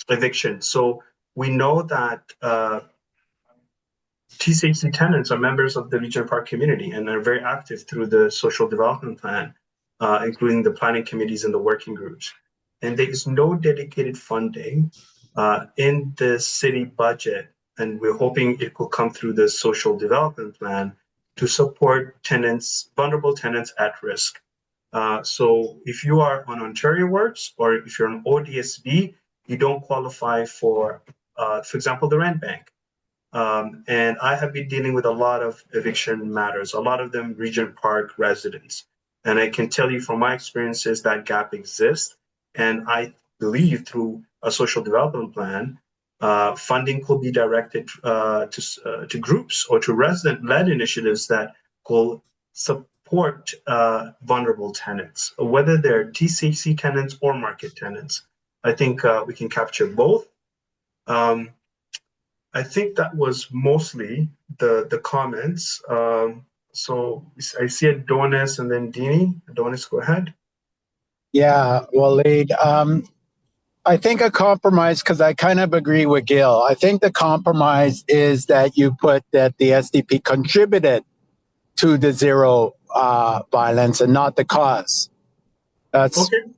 eviction. So we know that TCHC tenants are members of the Regent Park community and are very active through the social development plan, including the planning committees and the working groups. And there is no dedicated funding in the city budget, and we're hoping it will come through the social development plan to support tenants, vulnerable tenants at risk. So if you are on Ontario Works or if you're on ODSB, you don't qualify for example, the rent bank. And I have been dealing with a lot of eviction matters, a lot of them Regent Park residents. And I can tell you from my experiences that gap exists. And I believe through a social development plan, funding could be directed to groups or to resident-led initiatives that will support vulnerable tenants, whether they're TCHC tenants or market tenants. I think we can capture both. I think that was mostly the comments. So I see Adonis and then Dini. Adonis, go ahead. Yeah, Waleed. I think a compromise, because I kind of agree with Gil. I think the compromise is that you put that the SDP contributed to the zero violence and not the cause. That's okay.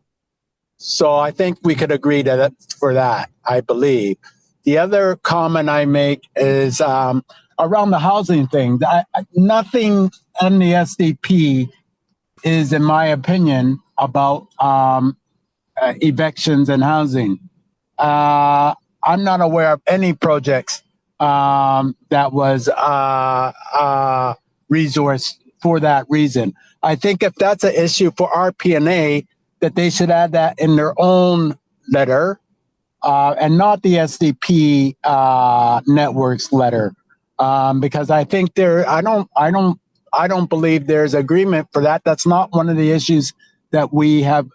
So I think we could agree to that for that, I believe. The other comment I make is around the housing thing. Nothing in the SDP is, in my opinion, about evictions and housing. I'm not aware of any projects that was resourced for that reason. I think if that's an issue for RPNA, that they should add that in their own letter. and not the SDP networks letter, because I think I don't believe there's agreement for that. That's not one of the issues that we have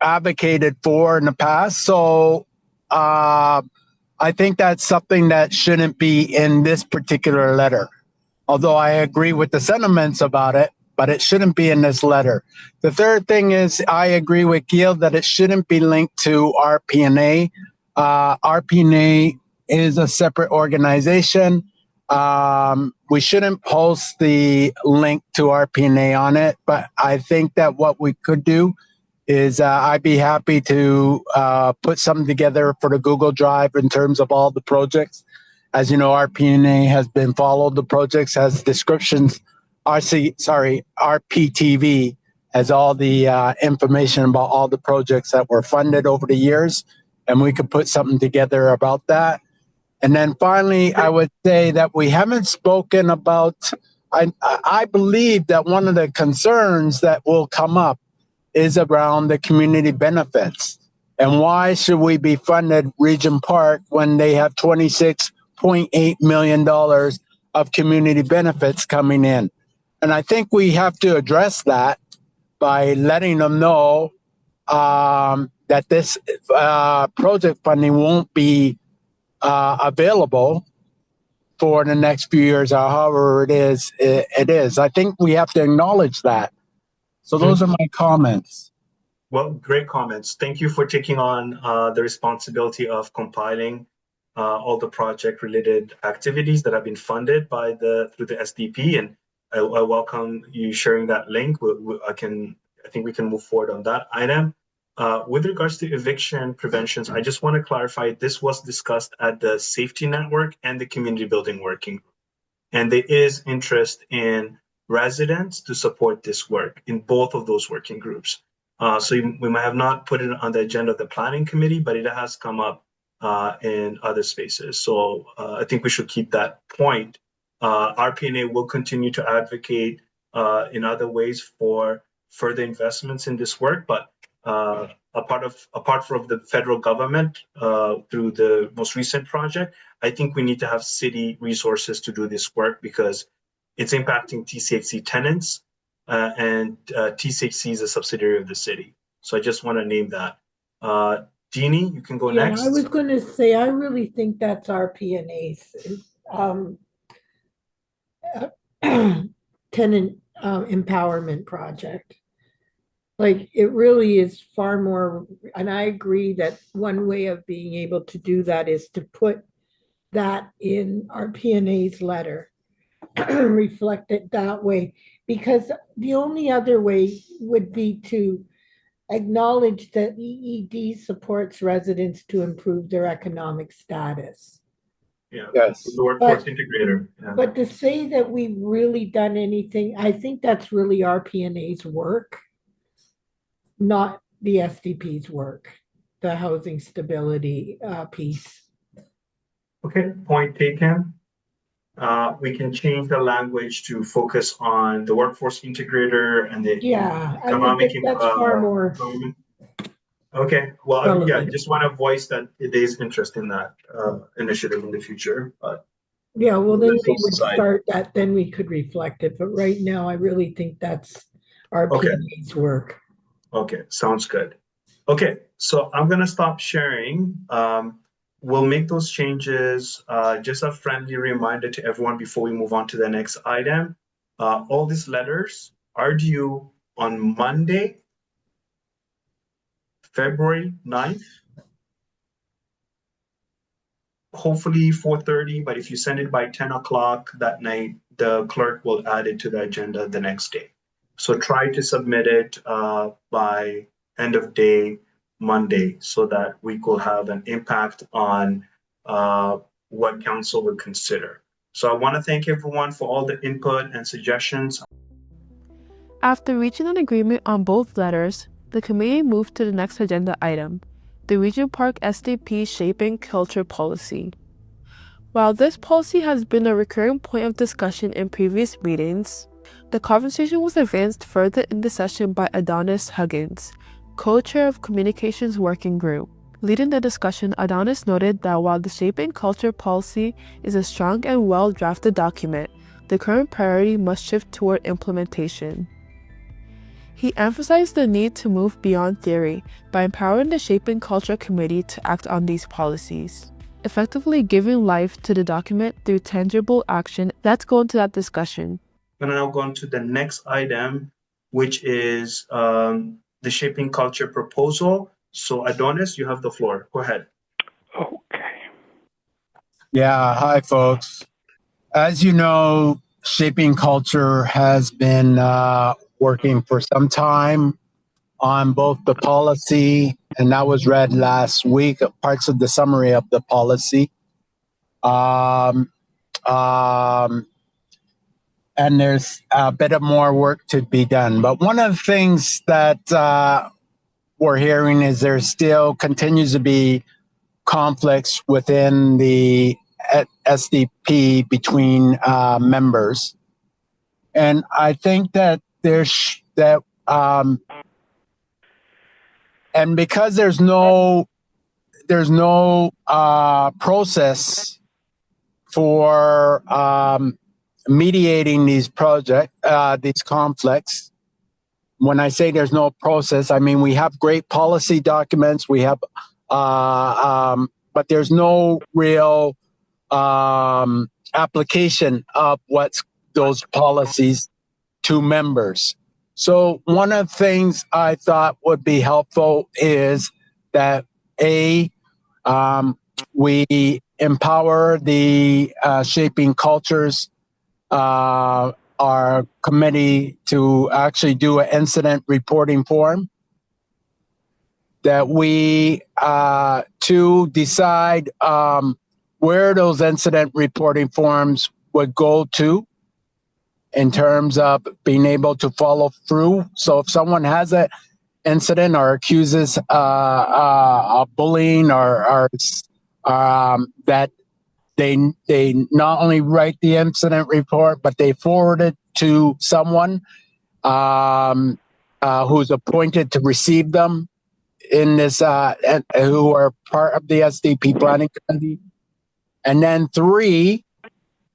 advocated for in the past. So I think that's something that shouldn't be in this particular letter. Although I agree with the sentiments about it, but it shouldn't be in this letter. The third thing is I agree with Gil that it shouldn't be linked to RPNA. RPNA is a separate organization. We shouldn't post the link to RPNA on it, but I think that what we could do is I'd be happy to put something together for the Google Drive in terms of all the projects. As you know, RPNA has been followed. The projects has descriptions. RPTV has all the information about all the projects that were funded over the years, and we could put something together about that. And then finally, I would say that we haven't spoken about, I believe that one of the concerns that will come up is around the community benefits. And why should we be funded Regent Park when they have $26.8 million of community benefits coming in? And I think we have to address that by letting them know that this project funding won't be available for the next few years, or however it is. I think we have to acknowledge that. So those are my comments. Well, great comments. Thank you for taking on the responsibility of compiling all the project-related activities that have been funded by through the SDP, and I welcome you sharing that link. I think we can move forward on that item. With regards to eviction preventions, I just want to clarify this was discussed at the safety network and the community building working group, and there is interest in residents to support this work in both of those working groups. So we might have not put it on the agenda of the planning committee, but it has come up in other spaces. So I think we should keep that point. RPNA will continue to advocate in other ways for further investments in this work, but apart from the federal government through the most recent project, I think we need to have city resources to do this work because it's impacting TCHC tenants, and TCHC is a subsidiary of the city. So I just want to name that. Deanie, you can go next. I was going to say, I really think that's RPNA's tenant empowerment project. Like, it really is far more, and I agree that one way of being able to do that is to put that in RPNA's letter, reflect it that way, because the only other way would be to acknowledge that EED supports residents to improve their economic status. Yeah, yes. The workforce integrator. Yeah. But to say that we've really done anything, I think that's really RPNA's work, not the SDP's work, the housing stability piece. Okay, point taken. We can change the language to focus on the workforce integrator and the economic. That's far more. Okay, well, yeah, just want to voice that there is interest in that initiative in the future. But yeah, well, then we would start that, then we could reflect it. But right now, I really think that's RPNA's work. Okay, sounds good. Okay, so I'm going to stop sharing. We'll make those changes. Just a friendly reminder to everyone before we move on to the next item. All these letters are due on Monday, February 9th. Hopefully 4:30, but if you send it by 10 o'clock that night, the clerk will add it to the agenda the next day. So try to submit it by end of day Monday so that we could have an impact on what council would consider. So I want to thank everyone for all the input and suggestions. After reaching an agreement on both letters, the committee moved to the next agenda item, the Regent Park SDP Shaping Culture Policy. While this policy has been a recurring point of discussion in previous meetings, the conversation was advanced further in the session by Adonis Huggins, co-chair of Communications Working Group. Leading the discussion, Adonis noted that while the Shaping Culture policy is a strong and well-drafted document, the current priority must shift toward implementation. He emphasized the need to move beyond theory by empowering the Shaping Culture Committee to act on these policies, effectively giving life to the document through tangible action. Let's go into that discussion. We're now going to the next item, which is the Shaping Culture proposal. So Adonis, you have the floor. Go ahead. Okay. Yeah, hi, folks. As you know, Shaping Culture has been working for some time on both the policy, and that was read last week, parts of the summary of the policy. And there's a bit of more work to be done. But one of the things that we're hearing is there still continues to be conflicts within the SDP between members, and I think that and because there's no process for mediating these conflicts. When I say there's no process, I mean we have great policy documents. We have, but there's no real application of what's those policies to members. So one of the things I thought would be helpful is that we empower the Shaping Cultures our committee to actually do an incident reporting form, that we to decide where those incident reporting forms would go to in terms of being able to follow through. So if someone has an incident or accuses bullying or that they not only write the incident report, but they forward it to someone who's appointed to receive them in this, who are part of the SDP planning committee. And then 3,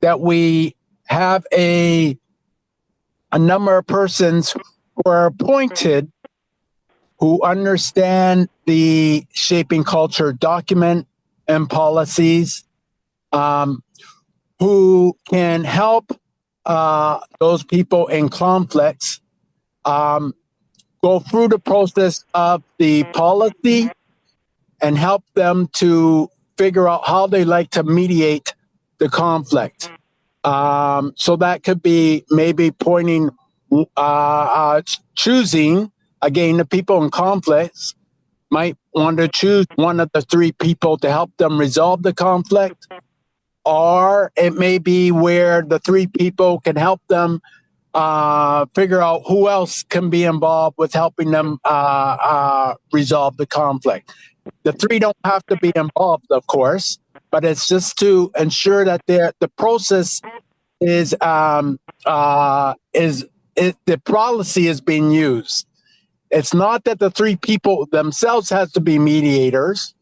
that we have a number of persons who are appointed who understand the Shaping Culture document and policies, who can help those people in conflicts go through the process of the policy and help them to figure out how they like to mediate the conflict. So that could be maybe pointing, choosing, again, the people in conflicts might want to choose one of the 3 people to help them resolve the conflict. Or it may be where the 3 people can help them figure out who else can be involved with helping them resolve the conflict. The 3 don't have to be involved, of course, but it's just to ensure that the process is the policy is being used. It's not that the 3 people themselves has to be mediators,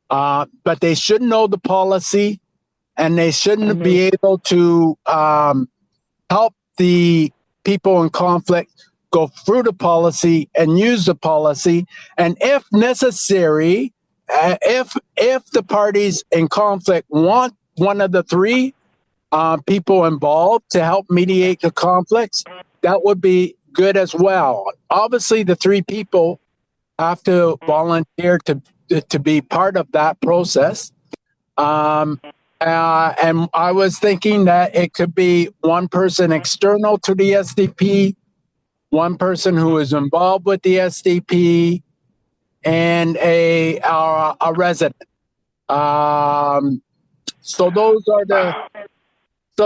but they should know the policy. And they shouldn't be able to help the people in conflict go through the policy and use the policy. And if necessary, if the parties in conflict want one of the 3 people involved to help mediate the conflicts, that would be good as well. Obviously, the 3 people have to volunteer to be part of that process. And I was thinking that it could be one person external to the SDP, one person who is involved with the SDP, and a resident. So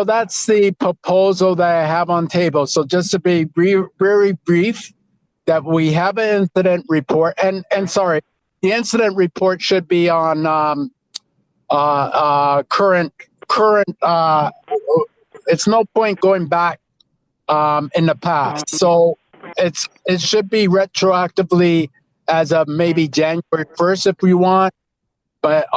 that's the proposal that I have on table. So just to be very brief, that we have an incident report, and sorry, the incident report should be on current. It's no point going back in the past. So it should be retroactively as of maybe January 1st if we want, but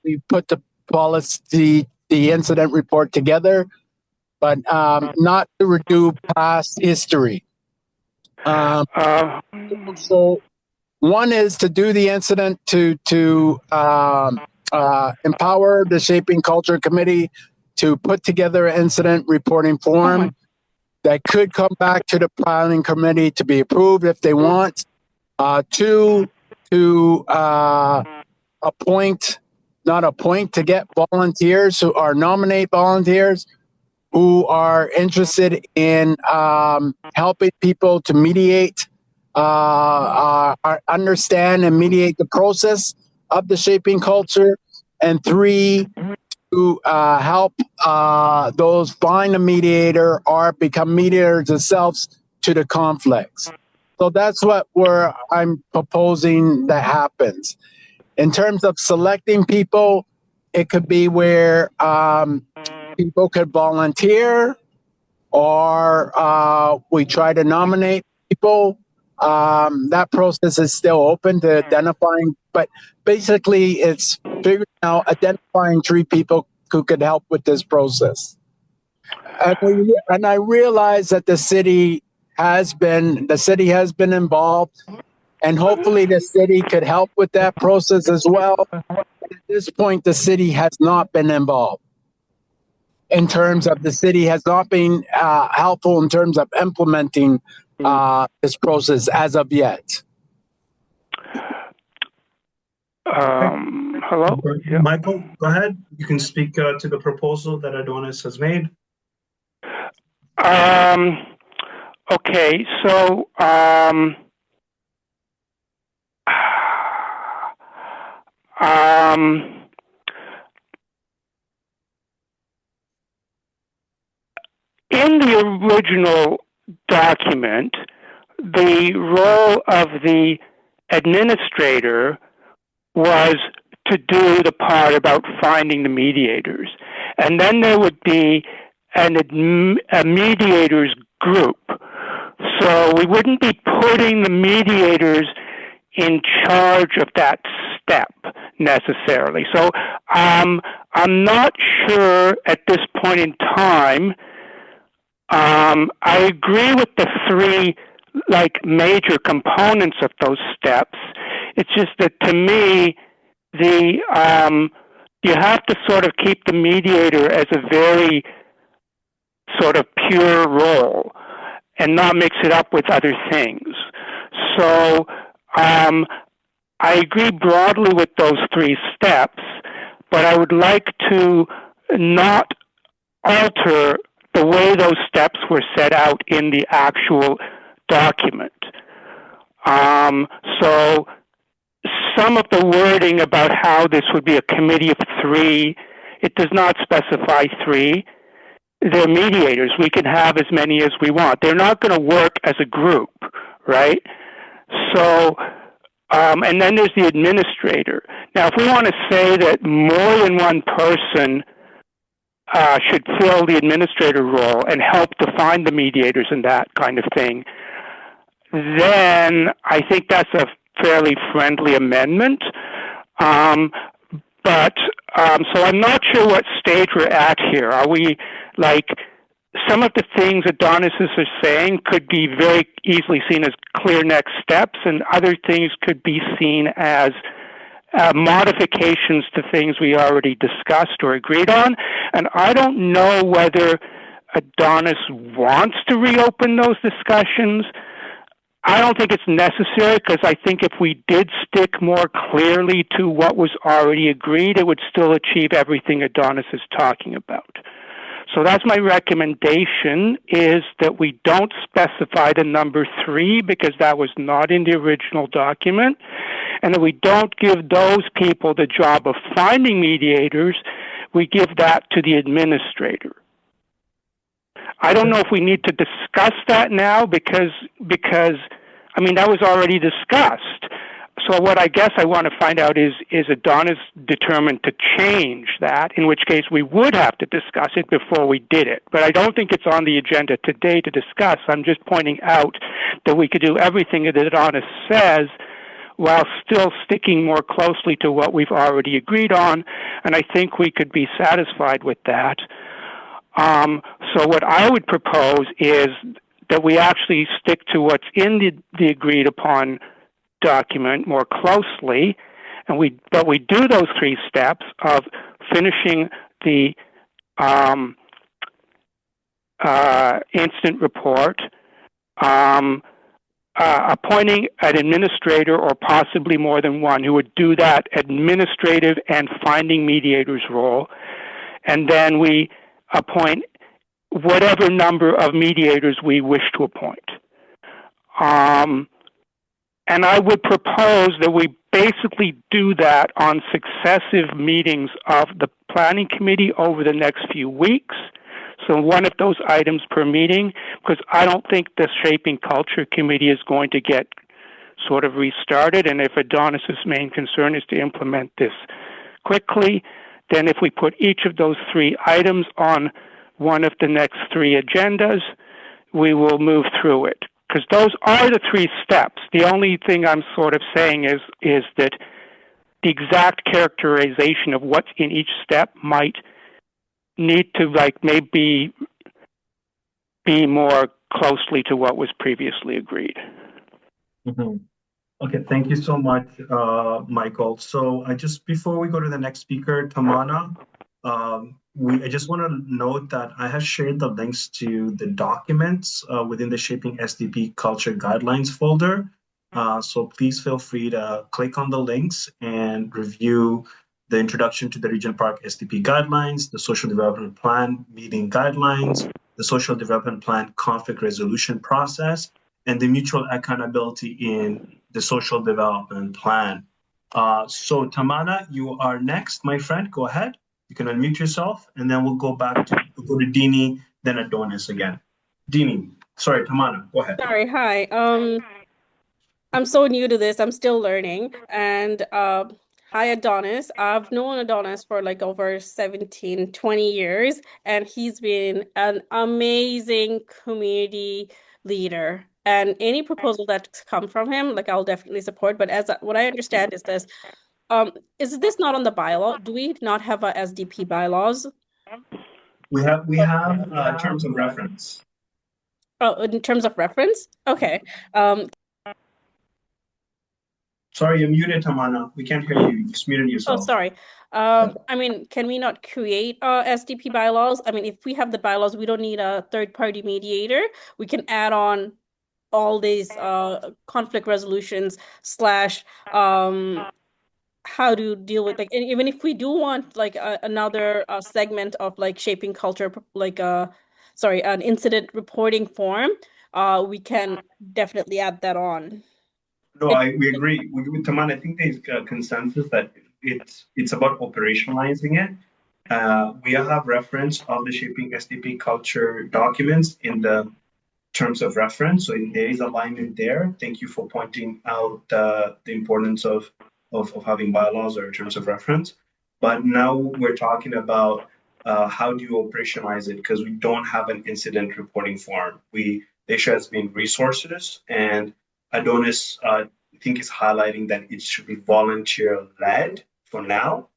we put the policy, the incident report together, but not to redo past history. So one is to do the incident to empower the Shaping Culture Committee to put together an incident reporting form that could come back to the planning committee to be approved if they want. Two, to to get volunteers who are nominate volunteers who are interested in helping people to mediate, understand and mediate the process of the shaping culture. And three, to help those find a mediator or become mediators themselves to the conflicts. So that's what I'm proposing that happens. In terms of selecting people, it could be where people could volunteer, or we try to nominate people. That process is still open to identifying, but basically it's figuring out, identifying 3 people who could help with this process. And I realize that the city has been involved, and hopefully the city could help with that process as well. At this point, the city has not been involved. In terms of the city has not been helpful in terms of implementing this process as of yet. Hello? Yeah. Michael, go ahead. You can speak to the proposal that Adonis has made. Okay, so in the original document, the role of the administrator was to do the part about finding the mediators. And then there would be a mediators group. So we wouldn't be putting the mediators in charge of that step necessarily. So I'm not sure at this point in time. I agree with the 3 major components of those steps. It's just that to me, you have to sort of keep the mediator as a very sort of pure role and not mix it up with other things. So I agree broadly with those 3 steps, but I would like to not alter the way those steps were set out in the actual document. So some of the wording about how this would be a committee of 3, it does not specify 3. They're mediators. We can have as many as we want. They're not going to work as a group, right? So, and then there's the administrator. Now, if we want to say that more than one person should fill the administrator role and help to find the mediators and that kind of thing, then I think that's a fairly friendly amendment. So I'm not sure what stage we're at here. Are we some of the things Adonis is saying could be very easily seen as clear next steps, and other things could be seen as modifications to things we already discussed or agreed on. And I don't know whether Adonis wants to reopen those discussions. I don't think it's necessary, because I think if we did stick more clearly to what was already agreed, it would still achieve everything Adonis is talking about. So that's my recommendation, is that we don't specify the number 3, because that was not in the original document, and that we don't give those people the job of finding mediators. We give that to the administrator. I don't know if we need to discuss that now, because I mean, that was already discussed. So what I guess I want to find out is Adonis determined to change that, in which case we would have to discuss it before we did it. But I don't think it's on the agenda today to discuss. I'm just pointing out that we could do everything that Adonis says while still sticking more closely to what we've already agreed on, and I think we could be satisfied with that. So what I would propose is that we actually stick to what's in the agreed upon document more closely, and we do those 3 steps of finishing the incident report, appointing an administrator or possibly more than one who would do that administrative and finding mediators role, and then we appoint whatever number of mediators we wish to appoint. And I would propose that we basically do that on successive meetings of the planning committee over the next few weeks. So one of those items per meeting, because I don't think the Shaping Culture Committee is going to get sort of restarted. And if Adonis's main concern is to implement this quickly, then if we put each of those 3 items on one of the next 3 agendas, we will move through it. Because those are the 3 steps. The only thing I'm sort of saying is that the exact characterization of what's in each step might need to maybe be more closely to what was previously agreed. Mm-hmm. Okay, thank you so much, Michael. So before we go to the next speaker, Tamana, I just want to note that I have shared the links to the documents within the Shaping SDP Culture Guidelines folder. So please feel free to click on the links and review the Introduction to the Regent Park SDP Guidelines, the Social Development Plan Meeting Guidelines, the Social Development Plan Conflict Resolution Process, and the Mutual Accountability in the Social Development Plan. So Tamana, you are next, my friend. Go ahead. You can unmute yourself, and then we'll go to Dini, then Adonis again. Dini, sorry, Tamana, go ahead. Sorry, hi. I'm so new to this. I'm still learning. And hi, Adonis. I've known Adonis for over 17, 20 years, and he's been an amazing community leader. And any proposal that's come from him, I'll definitely support. But what I understand is this. Is this not on the bylaw? Do we not have a SDP bylaws? We have terms of reference. Oh, in terms of reference? Okay. Sorry, you're muted, Tamana. We can't hear you. You just muted yourself. Oh, sorry. Can we not create SDP bylaws? If we have the bylaws, we don't need a third-party mediator. We can add on all these conflict resolutions / how to deal with and even if we do want another segment of shaping culture, an incident reporting form, we can definitely add that on. No, we agree. With Taman, I think there's a consensus that it's about operationalizing it. We have reference of the Shaping SDP Culture documents in the terms of reference, so there is alignment there. Thank you for pointing out the importance of having bylaws or terms of reference. But now we're talking about how do you operationalize it, because we don't have an incident reporting form. The issue has been resources, and Adonis, I think, is highlighting that it should be volunteer-led for now.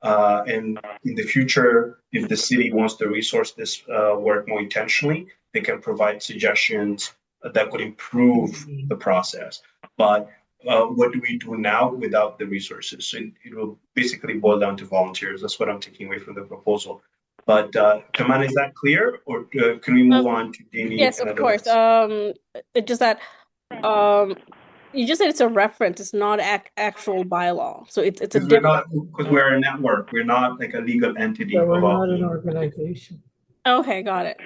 And in the future, if the city wants to resource this work more intentionally, they can provide suggestions that would improve the process. But what do we do now without the resources? So it will basically boil down to volunteers. That's what I'm taking away from the proposal. But Kaman, is that clear, or can we move on to Dini? Yes, of course. It's just that you just said it's a reference. It's not actual bylaw. So it's a different. Because we're a network. We're not like a legal entity. So we're not an organization. Okay, got it.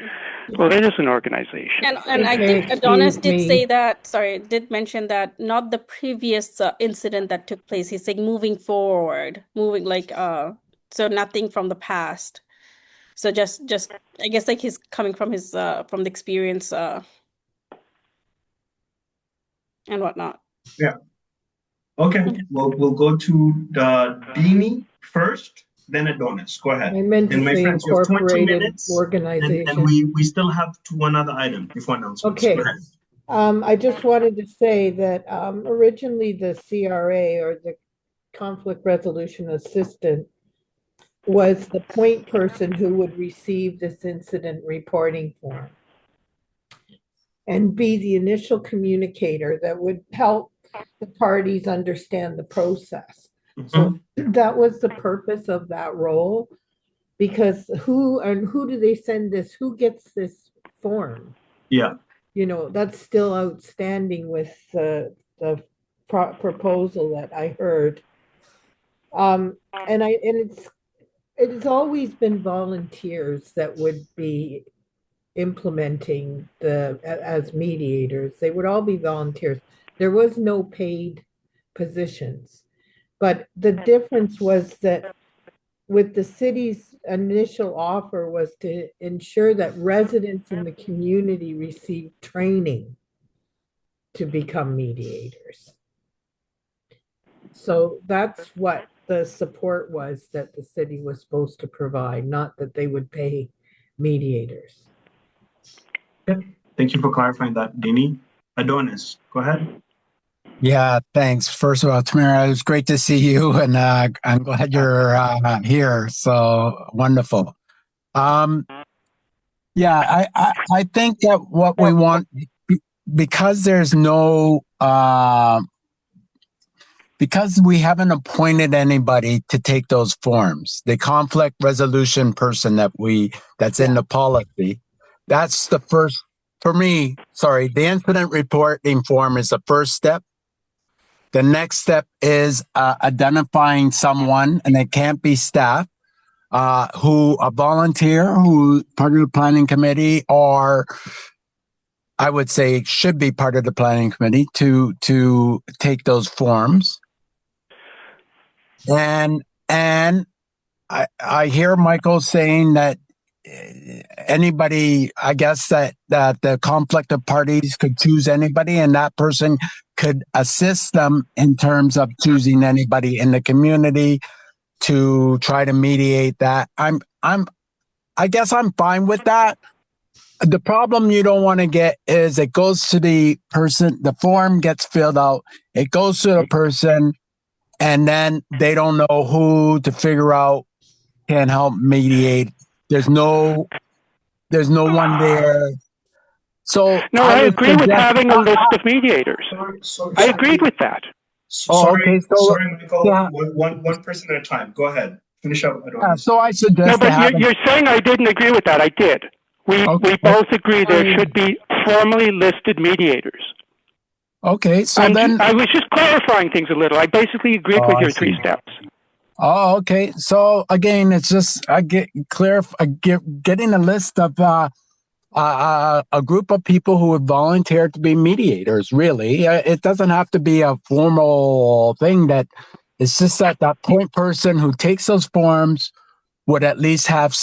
Well, it is an organization. And I think Adonis did mention that not the previous incident that took place. He's saying moving forward, so nothing from the past. So just I guess he's coming from his from the experience and whatnot. Yeah. Okay, we'll go to Dini first, then Adonis. Go ahead. I meant to And my say friends, you have 20 incorporated minutes, and organization. we still have one other item before announcements. Okay. Go ahead. I just wanted to say that originally the CRA, or the conflict resolution assistant, was the point person who would receive this incident reporting form and be the initial communicator that would help the parties understand the process. So that was the purpose of that role, because who do they send this? Who gets this form? Yeah. You know, that's still outstanding with the proposal that I heard. And it's always been volunteers that would be implementing as mediators. They would all be volunteers. There was no paid positions. But the difference was that with the city's initial offer was to ensure that residents in the community received training to become mediators. So that's what the support was that the city was supposed to provide, not that they would pay mediators. Okay. Thank you for clarifying that, Dini. Adonis, go ahead. Yeah, thanks. First of all, Tamara, it was great to see you, and I'm glad you're here. So wonderful. Yeah, I think that what we want, because there's no because we haven't appointed anybody to take those forms, the conflict resolution person that's in the policy, that's the first, for me, sorry, the incident reporting form is the first step. The next step is identifying someone, and it can't be staff, who a volunteer, who part of the planning committee, or I would say should be part of the planning committee to take those forms. And I hear Michael saying that anybody, I guess that the conflict of parties could choose anybody, and that person could assist them in terms of choosing anybody in the community to try to mediate that. I guess I'm fine with that. The problem you don't want to get is it goes to the person, the form gets filled out, it goes to the person, and then they don't know who to figure out can help mediate. There's no one there. So No, I agree with having a list of mediators. I agreed with that. Okay. So sorry, Michael. yeah. One person at a time. Go ahead. Finish up, Adonis. So I suggest. No, but you're saying I didn't agree with that. I did. We both agree there should be formally listed mediators. Okay, so I was just clarifying things a little. I basically agreed with your 3 steps. Oh, okay. So again, it's just getting a list of a group of people who would volunteer to be mediators. Really, it doesn't have to be a formal thing. That it's just that point person who takes those forms would at least have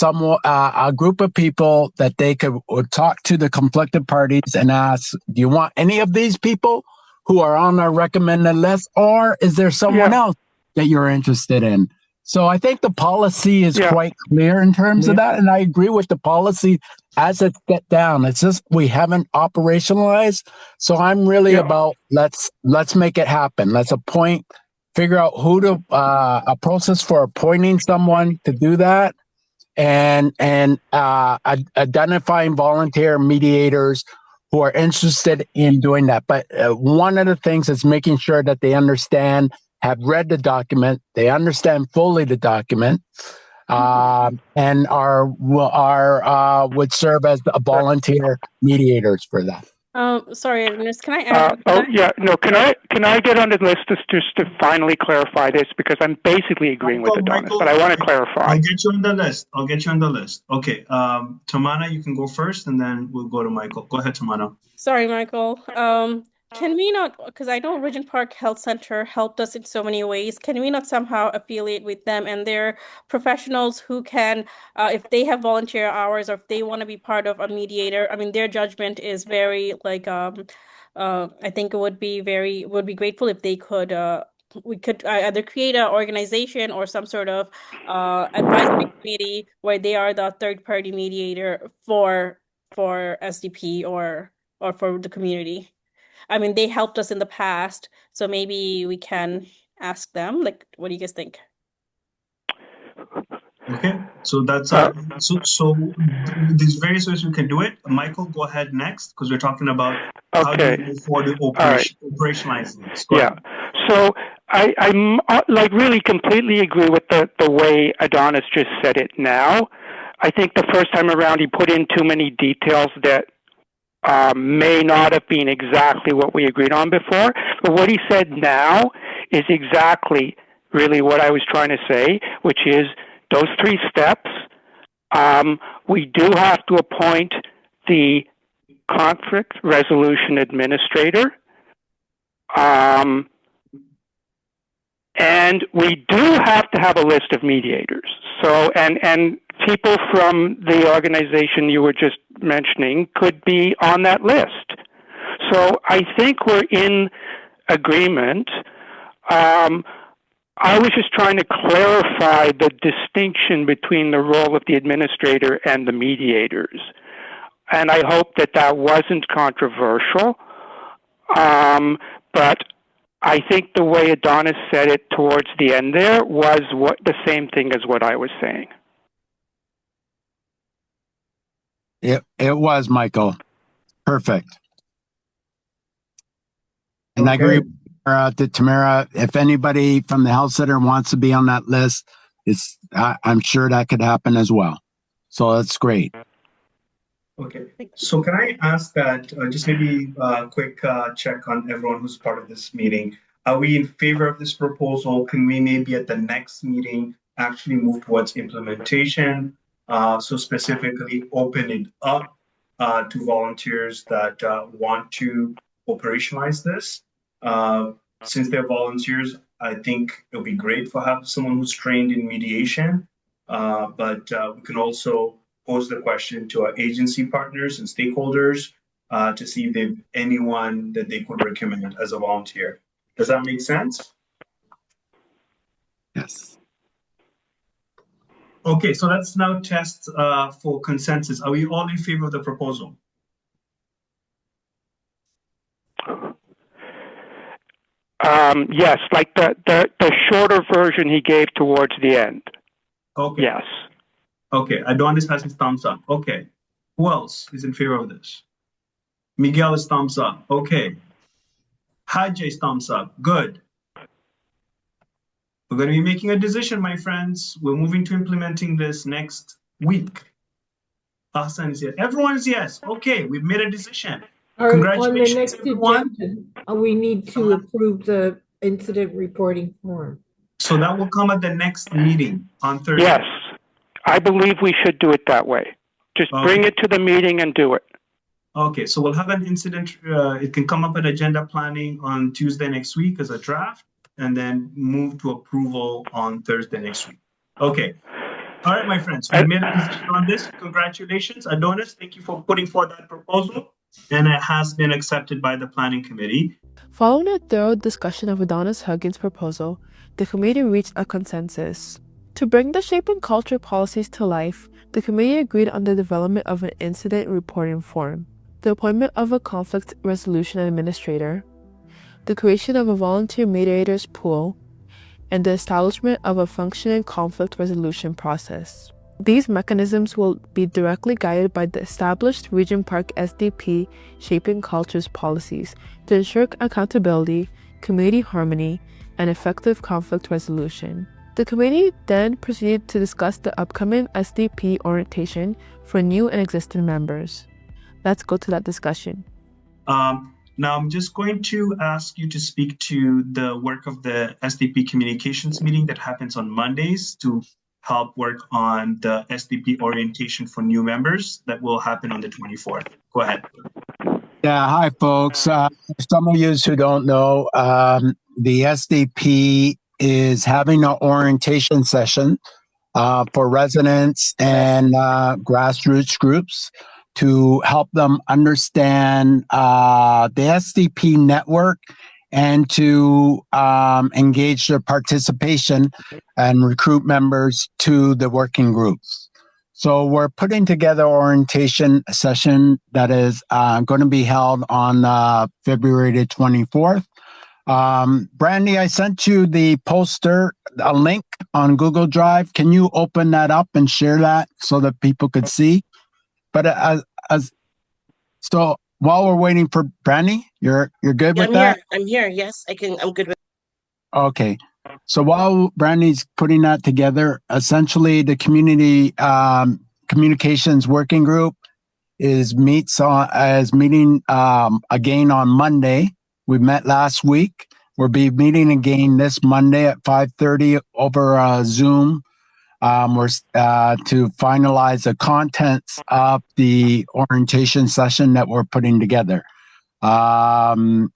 a group of people that they would talk to the conflicted parties and ask, do you want any of these people who are on our recommended list, or is there someone else that you're interested in? So I think the policy is quite clear in terms of that, and I agree with the policy as it's set down. It's just we haven't operationalized. So I'm really about let's make it happen. Let's figure out a process for appointing someone to do that, and identifying volunteer mediators who are interested in doing that. But one of the things is making sure that they understand, have read the document, they understand fully the document, and would serve as volunteer mediators for that. Sorry, Ernest, can I add? No. Can I get on the list just to finally clarify this, because I'm basically agreeing with Adonis, but I want to clarify. I'll get you on the list. Okay. Tamana, you can go first, and then we'll go to Michael. Go ahead, Tamana. Sorry, Michael. Can we not, because I know Regent Park Health Center helped us in so many ways, can we not somehow affiliate with them and their professionals who can, if they have volunteer hours or if they want to be part of a mediator, I mean, their judgment is very, I think it would be grateful if they could we could either create an organization or some sort of advisory committee where they are the third party mediator for SDP or for the community. I mean, they helped us in the past, so maybe we can ask them. Like, what do you guys think? Okay, so that's there's various ways we can do it. Michael, go ahead next, because we're talking about how do we move forward to operationalizing this. Go ahead. So I'm like really completely agree with the way Adonis just said it now. I think the first time around he put in too many details that may not have been exactly what we agreed on before. But what he said now is exactly really what I was trying to say, which is those 3 steps. We do have to appoint the conflict resolution administrator. And we do have to have a list of mediators. So, and people from the organization you were just mentioning could be on that list. So I think we're in agreement. I was just trying to clarify the distinction between the role of the administrator and the mediators. And I hope that wasn't controversial. But I think the way Adonis said it towards the end there was the same thing as what I was saying. It was, Michael. Perfect. And I agree with Tamara. If anybody from the health center wants to be on that list, I'm sure that could happen as well. So that's great. Okay, so can I ask that just maybe a quick check on everyone who's part of this meeting? Are we in favor of this proposal? Can we maybe at the next meeting actually move towards implementation? So specifically open it up to volunteers that want to operationalize this. Since they're volunteers, I think it'll be great for having someone who's trained in mediation, but we can also pose the question to our agency partners and stakeholders to see if there's anyone that they could recommend as a volunteer. Does that make sense? Yes. Okay, so let's now test for consensus. Are we all in favor of the proposal? Yes, like the shorter version he gave towards the end. Okay. Yes. Okay, Adonis has his thumbs up. Okay. Who else is in favor of this? Miguel is thumbs up. Okay. Hajj thumbs up. Good. We're going to be making a decision, my friends. We're moving to implementing this next week. Hassan is here. Everyone is yes. Okay, we've made a decision. Congratulations, on the next everyone. agenda, we need to approve the incident reporting form. So that will come at the next meeting on Thursday. Yes, I believe we should do it that way. Just bring it to the meeting and do it. Okay, so we'll have an incident. It can come up at agenda planning on Tuesday next week as a draft, and then move to approval on Thursday next week. Okay. All right, my friends, we made a decision on this. Congratulations. Adonis, thank you for putting forward that proposal, and it has been accepted by the planning committee. Following a thorough discussion of Adonis Huggins' proposal, the committee reached a consensus. To bring the Shaping Culture policies to life, the committee agreed on the development of an incident reporting form, the appointment of a conflict resolution administrator, the creation of a volunteer mediators pool, and the establishment of a functioning conflict resolution process. These mechanisms will be directly guided by the established Regent Park SDP Shaping Cultures policies to ensure accountability, community harmony, and effective conflict resolution. The committee then proceeded to discuss the upcoming SDP orientation for new and existing members. Let's go to that discussion. Now, I'm just going to ask you to speak to the work of the SDP communications meeting that happens on Mondays to help work on the SDP orientation for new members that will happen on the 24th. Go ahead. Yeah, hi, folks. Some of you who don't know, the SDP is having an orientation session for residents and grassroots groups to help them understand the SDP network and to engage their participation and recruit members to the working groups. So we're putting together orientation session that is going to be held on February the 24th. Brandy, I sent you the poster, a link on Google Drive. Can you open that up and share that so that people could see? But so while we're waiting for Brandy, you're good with that? I'm here. Yes, I'm good with. Okay. So while Brandy's putting that together, essentially the community communications working group is meeting again on Monday. We met last week. We'll be meeting again this Monday at 5:30 over Zoom. We're to finalize the contents of the orientation session that we're putting together. And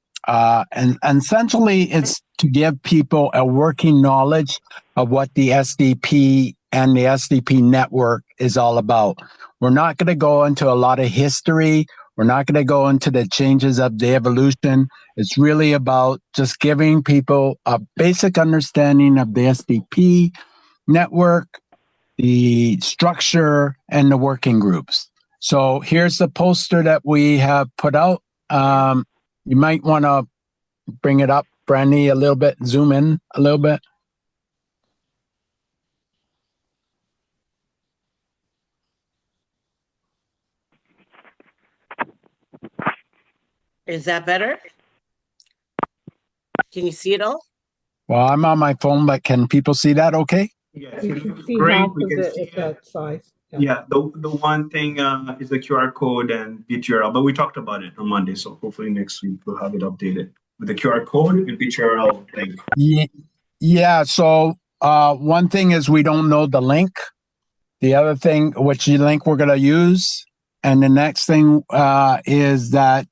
essentially, it's to give people a working knowledge of what the SDP and the SDP network is all about. We're not going to go into a lot of history. We're not going to go into the changes of the evolution. It's really about just giving people a basic understanding of the SDP network, the structure, and the working groups. So here's the poster that we have put out. You might want to bring it up, Brandy, a little bit, zoom in a little bit. Is that better? Can you see it all? Well, I'm on my phone, but can people see that okay? Yes, You it can looks see great. half We of can it see at that size. Yeah, the one thing is the QR code and BTRL, but we talked about it on Monday, so hopefully next week we'll have it updated with the QR code and BTRL link. Yeah, so one thing is we don't know the link. The other thing, which link we're going to use. And the next thing is that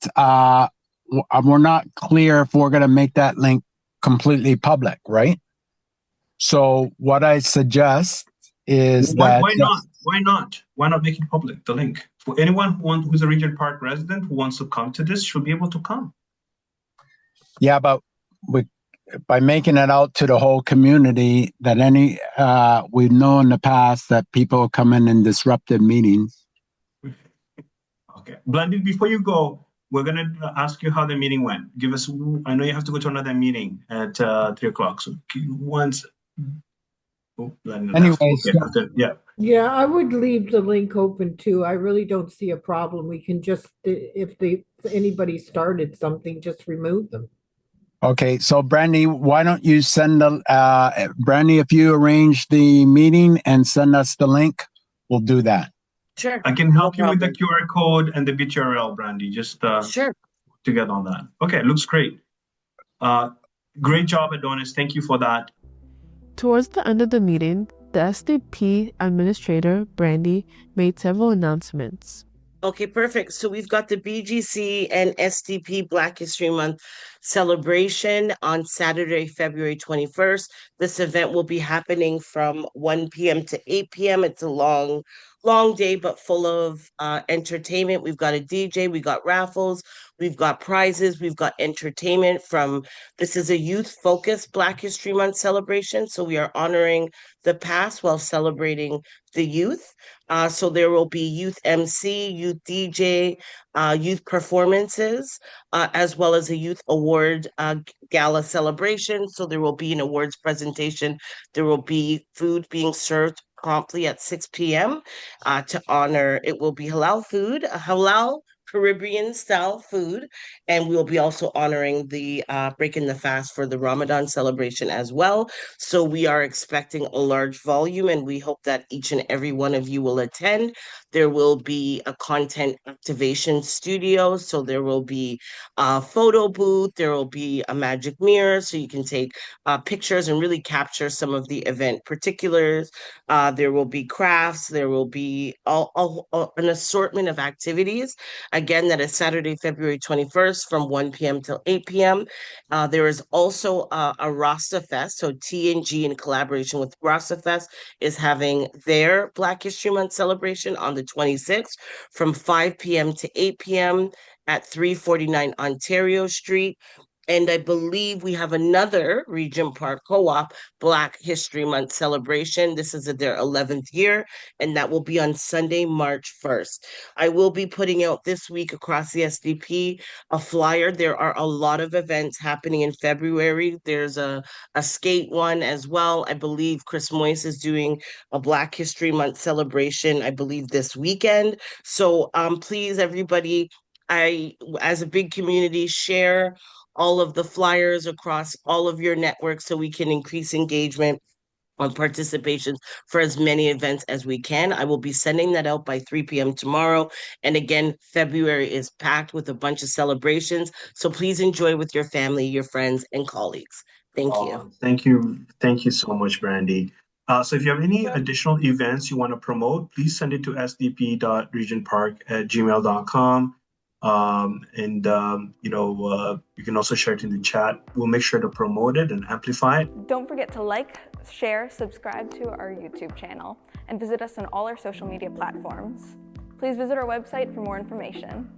we're not clear if we're going to make that link completely public, right? So what I suggest is why that... Why not? Why not make it public, the link? For anyone who's a Regent Park resident who wants to come to this should be able to come. Yeah, but by making it out to the whole community, that we know in the past that people come in and disrupted meetings. Okay, Blandine, before you go, we're gonna ask you how the meeting went. Give us. I know you have to go to another meeting at 3 o'clock. So once. Anyway, Yeah, I would leave the link open too. I really don't see a problem. We can just, if anybody started something, just remove them. Okay, so Brandy, why don't you send Brandy, if you arrange the meeting and send us the link, we'll do that. Sure. I can help you with the QR code and the BTRL, Brandy. Just sure. To get on that. Okay, looks great. Great job, Adonis. Thank you for that. Towards the end of the meeting, the SDP administrator, Brandy, made several announcements. Okay, perfect. So we've got the BGC and SDP Black History Month celebration on Saturday, February 21st. This event will be happening from 1 p.m. to 8 p.m. It's a long day, but full of entertainment. We've got a DJ, we've got raffles, we've got prizes, we've got entertainment this is a youth-focused Black History Month celebration. So we are honoring the past while celebrating the youth. So there will be youth MC, youth DJ, youth performances, as well as a youth award gala celebration. So there will be an awards presentation. There will be food being served promptly at 6 p.m. To honor. It will be halal food, halal Caribbean style food, and we will be also honoring the breaking the fast for the Ramadan celebration as well. So we are expecting a large volume, and we hope that each and every one of you will attend. There will be a content activation studio, so there will be a photo booth, there will be a magic mirror, so you can take pictures and really capture some of the event particulars. There will be crafts, there will be an assortment of activities. Again, that is Saturday, February 21st from 1 p.m. till 8 p.m. There is also a Rasta Fest. So TNG, in collaboration with Rasta Fest, is having their Black History Month celebration on the 26th from 5 p.m. to 8 p.m. at 349 Ontario Street. And I believe we have another Regent Park Co-op Black History Month celebration. This is their 11th year, and that will be on Sunday, March 1st. I will be putting out this week across the SDP a flyer. There are a lot of events happening in February. There's a skate one as well. I believe Chris Moyes is doing a Black History Month celebration, I believe this weekend. So please, everybody, as a big community, share all of the flyers across all of your networks so we can increase engagement on participation for as many events as we can. I will be sending that out by 3 p.m. tomorrow. And again, February is packed with a bunch of celebrations. So please enjoy with your family, your friends, and colleagues. Thank you. Thank you. Thank you so much, Brandy. So if you have any additional events you want to promote, please send it to sdp.regentpark@gmail.com. You can also share it in the chat. We'll make sure to promote it and amplify it. Don't forget to like, share, subscribe to our YouTube channel, and visit us on all our social media platforms. Please visit our website for more information.